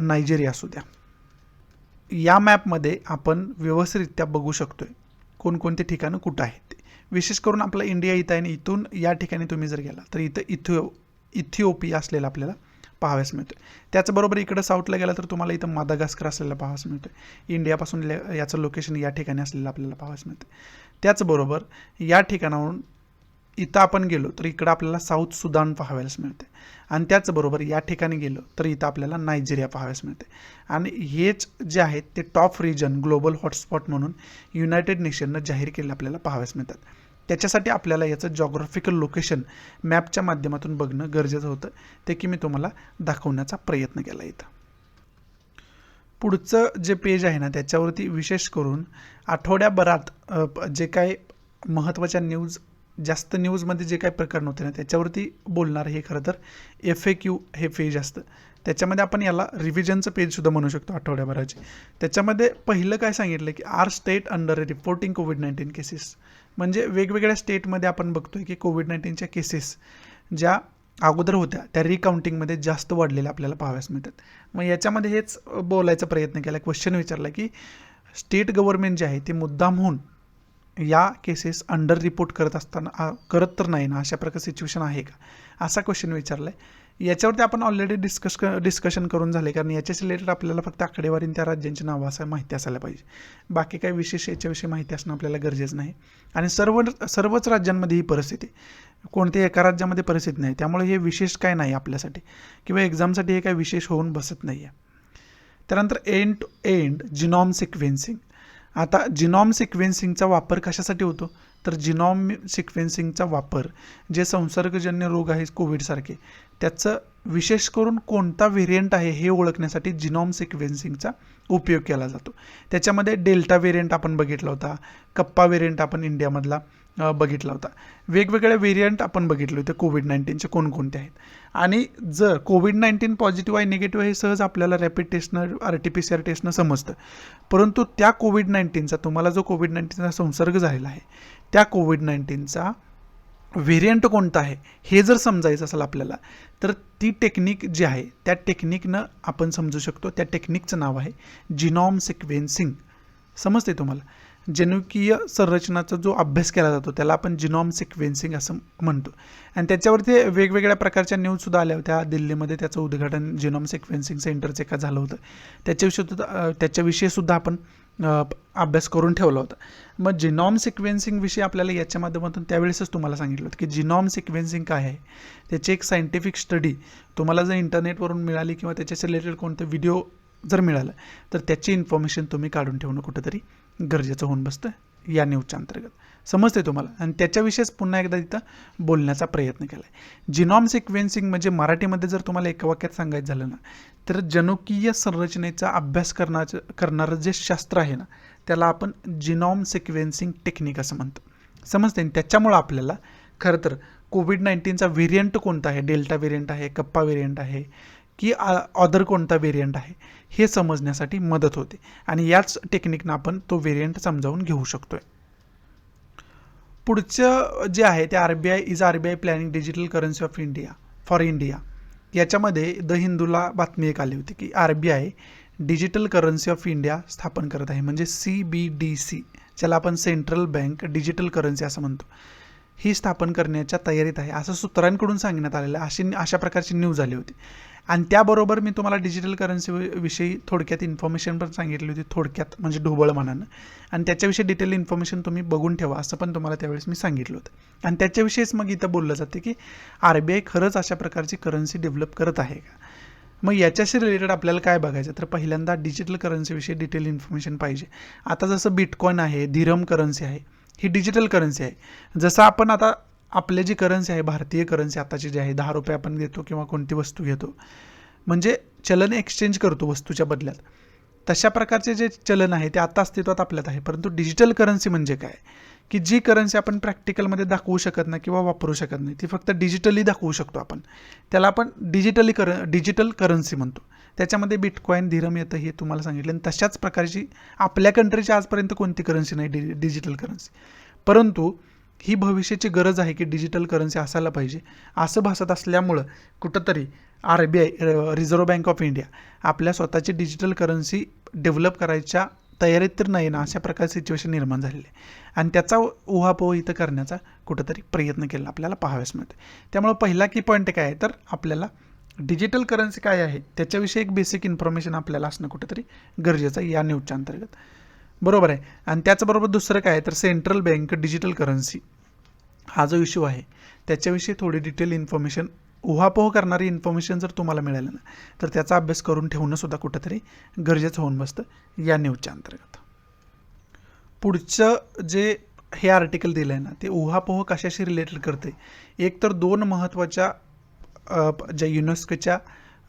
नायजेरिया असू द्या. या मॅपमध्ये आपण व्यवस्थितरित्या बघू शकतोय कोणकोणते ठिकाणं कुठं आहेत ते. विशेष करून आपला इंडिया इथं आहे आणि इथून या ठिकाणी तुम्ही जर गेला तर इथं इथिओपिया असलेला आपल्याला पाहाव्यास मिळतोय. त्याचबरोबर इकडं साऊथला गेला तर तुम्हाला इथं मदागास्कर असलेला पाहाव्यास मिळतोय. इंडियापासून याचं लोकेशन या ठिकाणी असलेलं आपल्याला पाहाव्यास मिळतं. त्याचबरोबर या ठिकाणावरून इथं आपण गेलो तर इकडं आपल्याला साऊथ सुदान पाहाव्यास मिळते. आणि त्याचबरोबर या ठिकाणी गेलो तर इथं आपल्याला नायजेरिया पाहाव्यास मिळते. आणि हेच जे आहेत ते टॉप रिजन ग्लोबल हॉटस्पॉट म्हणून युनायटेड नेशननं जाहीर केले आपल्याला पाहाव्यास मिळतात. त्याच्यासाठी आपल्याला याचं जॉग्राफिकल लोकेशन मॅपच्या माध्यमातून बघणं गरजेचं होतं, ते की मी तुम्हाला दाखवण्याचा प्रयत्न केला इथं. पुढचं जे पेज आहे ना त्याच्यावरती विशेष करून आठवड्याभरात जे काय महत्त्वाच्या न्यूज, जास्त न्यूजमध्ये जे काही प्रकार नव्हते ना त्याच्यावरती बोलणार हे खरं तर FAQ हे पेज असतं. त्याच्यामध्ये आपण याला रिव्हिजनचं पेजसुद्धा म्हणू शकतो आठवड्याभराचे. त्याच्यामध्ये पहिलं काय सांगितलं की आर स्टेट अंडर रिपोर्टिंग कोविड-19 केसेस. म्हणजे वेगवेगळ्या स्टेटमध्ये आपण बघतोय की कोविड-19च्या केसेस ज्या अगोदर होत्या त्या रिकाउंटिंगमध्ये जास्त वाढलेल्या आपल्याला पाहाव्यास मिळतात. मग याच्यामध्ये हेच बोलायचा प्रयत्न केला, क्वेश्चन विचारला की स्टेट गव्हर्नमेंट जे आहे ते मुद्दामहून या केसेस अंडर रिपोर्ट करत तर नाही ना, अशा प्रकार सिच्युएशन आहे का, असा क्वेश्चन विचारला आहे. याच्यावरती आपण ऑलरेडी डिस्कशन करून झाले, कारण याच्याशी रिलेटेड आपल्याला फक्त आकडेवारी त्या राज्यांची नावं माहिती असायला पाहिजे. बाकी काही विशेष याच्याविषयी माहिती असणं आपल्याला गरजेचं नाही. आणि सर्वच राज्यांमध्ये ही परिस्थिती, कोणत्याही एका राज्यामध्ये परिस्थिती नाही. त्यामुळे हे विशेष काय नाही आपल्यासाठी किंवा एक्झामसाठी हे काही विशेष होऊन बसत नाही आहे. त्यानंतर एंड टू एंड जिनॉम सिक्वेन्सिंग. आता जिनॉम सिक्वेन्सिंगचा वापर कशासाठी होतो, तर जिनॉम सिक्वेन्सिंगचा वापर जे संसर्गजन्य रोग आहेत कोविडसारखे, त्याचं विशेष करून कोणता व्हेरियंट आहे हे ओळखण्यासाठी जिनॉम सिक्वेन्सिंगचा उपयोग केला जातो. त्याच्यामध्ये डेल्टा व्हेरियंट आपण बघितला होता, कप्पा व्हेरियंट आपण इंडियामधला बघितला होता, वेगवेगळे व्हेरियंट आपण बघितले होते कोविड-19चे कोणकोणते आहेत. आणि जर कोविड-19 पॉझिटिव्ह आहे निगेटिव्ह आहे हे सहज आपल्याला रॅपिड टेस्टनं RT-PCR टेस्टनं समजतं. परंतु त्या कोविड-19चा तुम्हाला जो कोविड-19चा संसर्ग झालेला आहे त्या कोविड-19चा व्हेरियंट कोणता आहे हे जर समजायचं असेल आपल्याला, तर ती टेक्निक जी आहे त्या टेक्निकनं आपण समजू शकतो. त्या टेक्निकचं नाव आहे जिनॉम सिक्वेन्सिंग. समजते तुम्हाला? जनुकीय संरचनाचा जो अभ्यास केला जातो त्याला आपण जिनोम सिक्वेन्सिंग असं म्हणतो. आणि त्याच्यावरती वेगवेगळ्या प्रकारच्या न्यूजसुद्धा आल्या होत्या. दिल्लीमध्ये त्याचं उद्घाटन जिनोम सिक्वेन्सिंग सेंटरचं एका झालं होतं. त्याच्याविषयी सुद्धा आपण अभ्यास करून ठेवला होता. मग जिनोम सिक्वेन्सिंग विषयी आपल्याला याच्या माध्यमातून त्यावेळेसच तुम्हाला सांगितलं होतं की जिनोम सिक्वेन्सिंग काय आहे, त्याची एक सायंटिफिक स्टडी तुम्हाला जर इंटरनेटवरून मिळाली किंवा त्याच्याशी रिलेटेड कोणतं व्हिडिओ जर मिळालं तर त्याची इन्फॉर्मेशन तुम्ही काढून ठेवणं कुठंतरी गरजेचं होऊन बसतं या न्यूजच्या अंतर्गत. समजते तुम्हाला. आणि त्याच्याविषयीच पुन्हा एकदा तिथं बोलण्याचा प्रयत्न केला आहे. जिनोम सिक्वेन्सिंग म्हणजे मराठीमध्ये जर तुम्हाला एका वाक्यात सांगायचं झालं ना तर जनुकीय संरचनेचा अभ्यास करणारं जे शास्त्र आहे ना त्याला आपण जिनोम सिक्वेन्सिंग टेक्निक असं म्हणतो. समजते. त्याच्यामुळं आपल्याला खरं तर कोविड-19चा व्हेरियंट कोणता आहे, डेल्टा व्हेरियंट आहे, कप्पा व्हेरियंट आहे की अदर कोणता व्हेरियंट आहे हे समजण्यासाठी मदत होते. आणि याच टेक्निकनं आपण तो व्हेरियंट समजावून घेऊ शकतोय. पुढचं जे आहे ते RBI planning digital currency of India for India. याच्यामध्ये द हिंदूला बातमी एक आली होती की RBI digital currency of India स्थापन करत आहे. म्हणजे CBDC ज्याला आपण सेंट्रल बँक डिजिटल करन्सी असं म्हणतो, ही स्थापन करण्याच्या तयारीत आहे असं सूत्रांकडून सांगण्यात आलेलं आहे. अशा प्रकारची न्यूज आली होती. आणि त्याबरोबर मी तुम्हाला डिजिटल करन्सी विषयी थोडक्यात इन्फॉर्मेशन पण सांगितली होती, थोडक्यात म्हणजे ढोबळ मानानं. आणि त्याच्याविषयी डिटेल इन्फॉर्मेशन तुम्ही बघून ठेवा असं पण तुम्हाला त्यावेळेस मी सांगितलं होतं. आणि त्याच्याविषयीच मग इथं बोललं जाते की आरबीआय खरंच अशा प्रकारची करन्सी डेव्हलप करत आहे का. मग याच्याशी रिलेटेड आपल्याला काय बघायचं तर पहिल्यांदा डिजिटल करन्सीविषयी डिटेल इन्फॉर्मेशन पाहिजे. आता जसं बिटकॉइन आहे, धीरम करन्सी आहे, ही डिजिटल करन्सी आहे. जसं आपण आता आपली जी करन्सी आहे, भारतीय करन्सी आताची जी आहे, 10 रुपये आपण देतो किंवा कोणती वस्तू घेतो म्हणजे चलन एक्सचेंज करतो वस्तूच्या बदल्यात, तशा प्रकारचे जे चलन आहे ते आता अस्तित्वात आपल्यात आहे. परंतु डिजिटल करन्सी म्हणजे काय की जी करन्सी आपण प्रॅक्टिकलमध्ये दाखवू शकत नाही किंवा वापरू शकत नाही, ती फक्त डिजिटली दाखवू शकतो आपण, त्याला आपण डिजिटल करन्सी म्हणतो. त्याच्यामध्ये बिटकॉइन, धीरम येतं हे तुम्हाला सांगितलं. आणि तशाच प्रकारची आपल्या कंट्रीची आजपर्यंत कोणती करन्सी नाही डिजिटल करन्सी. परंतु ही भविष्याची गरज आहे की डिजिटल करन्सी असायला पाहिजे असं भासत असल्यामुळं कुठंतरी RBI reserve bank of India आपल्या स्वतःची डिजिटल करन्सी डेव्हलप करायच्या तयारीत तर नाही ना, अशा प्रकारची सिच्युएशन निर्माण झालेली आहे. आणि त्याचा उहापोह इथं करण्याचा कुठंतरी प्रयत्न केला आपल्याला पाहाव्यास मिळते. त्यामुळे पहिला की पॉईंट काय आहे तर आपल्याला डिजिटल करन्सी काय आहे त्याच्याविषयी एक बेसिक इन्फॉर्मेशन आपल्याला असणं कुठंतरी गरजेचं आहे या न्यूजच्या अंतर्गत. बरोबर आहे. आणि त्याचबरोबर दुसरं काय आहे तर सेंट्रल बँक डिजिटल करन्सी हा जो इश्यू आहे त्याच्याविषयी थोडी डिटेल इन्फॉर्मेशन, उहापोह करणारी इन्फॉर्मेशन जर तुम्हाला मिळालं ना तर त्याचा अभ्यास करून ठेवणं सुद्धा कुठंतरी गरजेचं होऊन बसतं या न्यूजच्या अंतर्गत. पुढचं जे हे आर्टिकल दिलं आहे ना ते उहापोह कशाशी रिलेटेड करते. एक तर 2 महत्त्वाच्या ज्या युनेस्कोच्या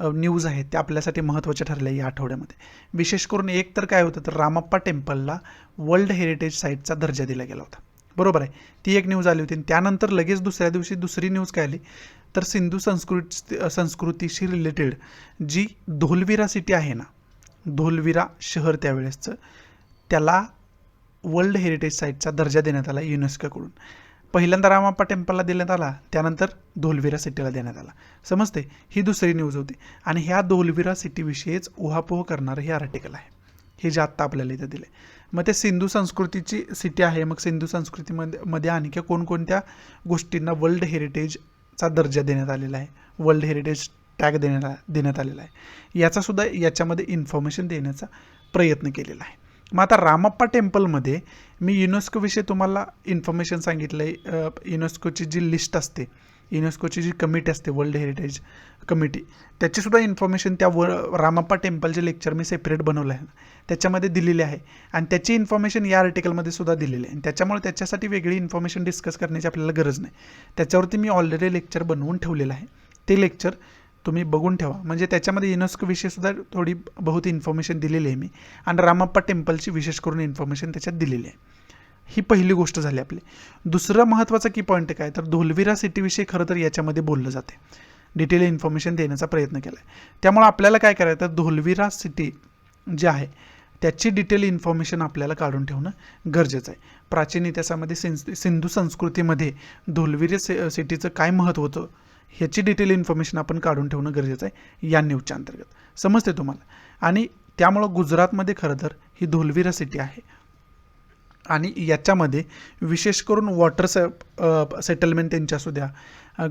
न्यूज आहेत त्या आपल्यासाठी महत्त्वाच्या ठरल्या या आठवड्यामध्ये. विशेष करून एक तर काय होतं तर रामप्पा टेम्पलला वर्ल्ड हेरिटेज साईटचा दर्जा दिला गेला होता. बरोबर आहे. ती एक न्यूज आली होती. आणि त्यानंतर लगेच दुसऱ्या दिवशी दुसरी न्यूज काय आली तर सिंधू संस्कृतीशी रिलेटेड जी धोलविरा सिटी आहे ना, धोलविरा शहर त्यावेळेसचं, त्याला वर्ल्ड हेरिटेज साईटचा दर्जा देण्यात आला युनेस्कोकडून. पहिल्यांदा रामप्पा टेम्पलला देण्यात आला, त्यानंतर धोलविरा सिटीला देण्यात आला. समजते. ही दुसरी न्यूज होती. आणि ह्या धोलविरा सिटीविषयीच उहापोह करणारं हे आर्टिकल आहे हे जे आत्ता आपल्याला इथं दिले. मग ते सिंधू संस्कृतीची सिटी आहे. मग सिंधू संस्कृतीमध्ये आणखी कोणकोणत्या गोष्टींना वर्ल्ड हेरिटेजचा दर्जा देण्यात आलेला आहे, वर्ल्ड हेरिटेज टॅग देण्यात आलेला आहे, याचासुद्धा याच्यामध्ये इन्फॉर्मेशन देण्याचा प्रयत्न केलेला आहे. मग आता रामप्पा टेम्पलमध्ये मी युनेस्कोविषयी तुम्हाला इन्फॉर्मेशन सांगितलं आहे. युनेस्कोची जी लिस्ट असते, युनेस्कोची जी कमिटी असते वर्ल्ड हेरिटेज कमिटी, त्याचीसुद्धा इन्फॉर्मेशन त्या रामप्पा टेम्पलचे लेक्चर मी सेपरेट बनवलं आहे त्याच्यामध्ये दिलेली आहे. आणि त्याची इन्फॉर्मेशन या आर्टिकलमध्ये सुद्धा दिलेली आहे. आणि त्याच्यामुळे त्याच्यासाठी वेगळी इन्फॉर्मेशन डिस्कस करण्याची आपल्याला गरज नाही. त्याच्यावरती मी ऑलरेडी लेक्चर बनवून ठेवलेलं आहे. ते लेक्चर तुम्ही बघून ठेवा. म्हणजे त्याच्यामध्ये युनेस्कोविषयी सुद्धा थोडी बहुत इन्फॉर्मेशन दिलेली आहे मी. आणि रामप्पा टेम्पलची विशेष करून इन्फॉर्मेशन त्याच्यात दिलेली आहे. ही पहिली गोष्ट झाली आपली. दुसरं महत्त्वाचं की पॉईंट काय तर धोलविरा सिटीविषयी खरं तर याच्यामध्ये बोललं जाते, डिटेल इन्फॉर्मेशन देण्याचा प्रयत्न केला आहे. त्यामुळे आपल्याला काय करायचं तर धोलविरा सिटी जे आहे त्याची डिटेल इन्फॉर्मेशन आपल्याला काढून ठेवणं गरजेचं आहे. प्राचीन इतिहासामध्ये सिंधू संस्कृतीमध्ये धोलविरा सिटीचं काय महत्त्व होतं ह्याची डिटेल इन्फॉर्मेशन आपण काढून ठेवणं गरजेचं आहे या न्यूजच्या अंतर्गत. समजते तुम्हाला. आणि त्यामुळं गुजरातमध्ये खरं तर ही धोलविरा सिटी आहे. आणि याच्यामध्ये विशेष करून वॉटर सेटलमेंट त्यांची असू द्या,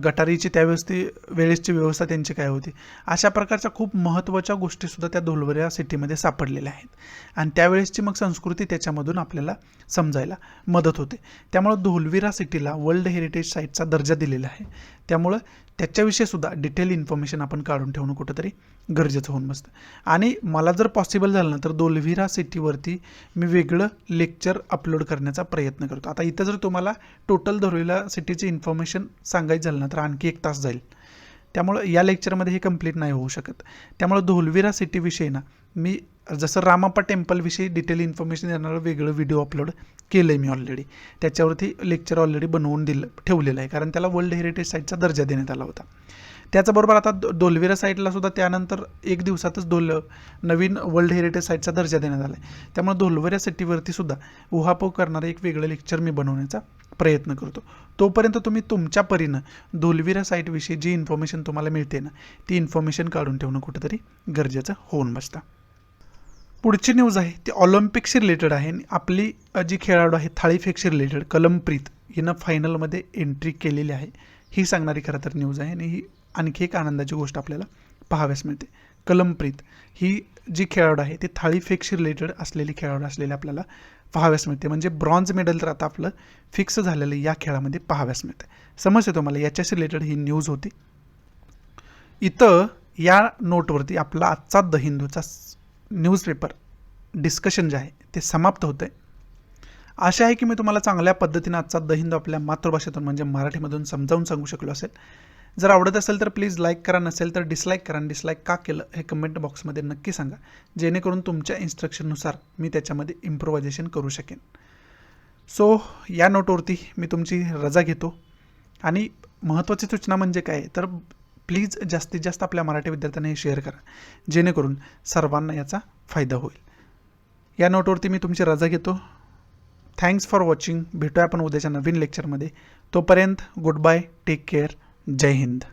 गटारीची वेळेसची व्यवस्था त्यांची काय होती, अशा प्रकारच्या खूप महत्त्वाच्या गोष्टीसुद्धा त्या धुलवऱ्या सिटीमध्ये सापडलेल्या आहेत. आणि त्यावेळेसची मग संस्कृती त्याच्यामधून आपल्याला समजायला मदत होते. त्यामुळं धुलविरा सिटीला वर्ल्ड हेरिटेज साईटचा दर्जा दिलेला आहे. त्यामुळं त्याच्याविषयीसुद्धा डिटेल इन्फॉर्मेशन आपण काढून ठेवणं कुठंतरी गरजेचं होऊन बसतं. आणि मला जर पॉसिबल झालं ना तर धुलविरा सिटीवरती मी वेगळं लेक्चर अपलोड करण्याचा प्रयत्न करतो. आता इथं जर तुम्हाला टोटल धुलविरा सिटीची इन्फॉर्मेशन सांगायचं झालं ना तर आणखी 1 तास जाईल. त्यामुळं या लेक्चरमध्ये हे कंप्लीट नाही होऊ शकत. त्यामुळं धुलविरा सिटीविषयी ना मी जसं रामाप्पा टेम्पलविषयी डिटेल इन्फॉर्मेशन देणारं वेगळं व्हिडिओ अपलोड केलं आहे मी ऑलरेडी. त्याच्यावरती लेक्चर ऑलरेडी बनवून ठेवलेलं आहे, कारण त्याला वर्ल्ड हेरिटेज साईटचा दर्जा देण्यात आला होता. त्याचबरोबर आता धुलविरा साईटला सुद्धा त्यानंतर 1 दिवसातच नवीन वर्ल्ड हेरिटेज साईटचा दर्जा देण्यात आला आहे. त्यामुळे धुलविरा सिटीवरती सुद्धा उहापोह करणारं एक वेगळं लेक्चर मी बनवण्याचा प्रयत्न करतो. तोपर्यंत तुम्ही तुमच्या परीनं धुलविरा साईटविषयी जी इन्फॉर्मेशन तुम्हाला मिळते ना ती इन्फॉर्मेशन काढून ठेवणं कुठंतरी गरजेचं होऊन बसतं. पुढची न्यूज आहे ती ऑलिम्पिकशी रिलेटेड आहे. आपली जी खेळाडू आहे थाळीफेकशी रिलेटेड कलमप्रीत हिनं फायनलमध्ये एंट्री केलेली आहे. ही सांगणारी खरं तर न्यूज आहे आणि ही आणखी एक आनंदाची गोष्ट आपल्याला पाहाव्यास मिळते. कलमप्रीत ही जी खेळाडू आहे ती थाळीफेकशी रिलेटेड असलेली खेळाडू असलेली आपल्याला पाहाव्यास मिळते. म्हणजे ब्रॉन्झ मेडल तर आता आपलं फिक्स झालेलं या खेळामध्ये पाहाव्यास मिळते. समजते तुम्हाला, याच्याशी रिलेटेड ही न्यूज होती. इथं या नोटवरती आपला आजचा द हिंदूचा न्यूजपेपर डिस्कशन जे आहे ते समाप्त होतं आहे. आशा आहे की मी तुम्हाला चांगल्या पद्धतीने आजचा द हिंदू आपल्या मातृभाषेतून म्हणजे मराठीमधून समजावून सांगू शकलो असेल. जर आवडत असेल तर प्लीज लाईक करा, नसेल तर डिसलाईक करा. आणि डिसलाईक का केलं हे कमेंट बॉक्समध्ये नक्की सांगा, जेणेकरून तुमच्या इन्स्ट्रक्शननुसार मी त्याच्यामध्ये इम्प्रोव्हायझेशन करू शकेन. सो या नोटवरती मी तुमची रजा घेतो. आणि महत्त्वाची सूचना म्हणजे काय तर प्लीज जास्तीत जास्त आपल्या मराठी विद्यार्थ्यांना हे शेअर करा, जेणेकरून सर्वांना याचा फायदा होईल. या नोटवरती मी तुमची रजा घेतो. Thanks for watching. भेटूया आपण उद्याच्या नवीन लेक्चरमध्ये. तोपर्यंत गुड बाय, टेक केअर, जय हिंद.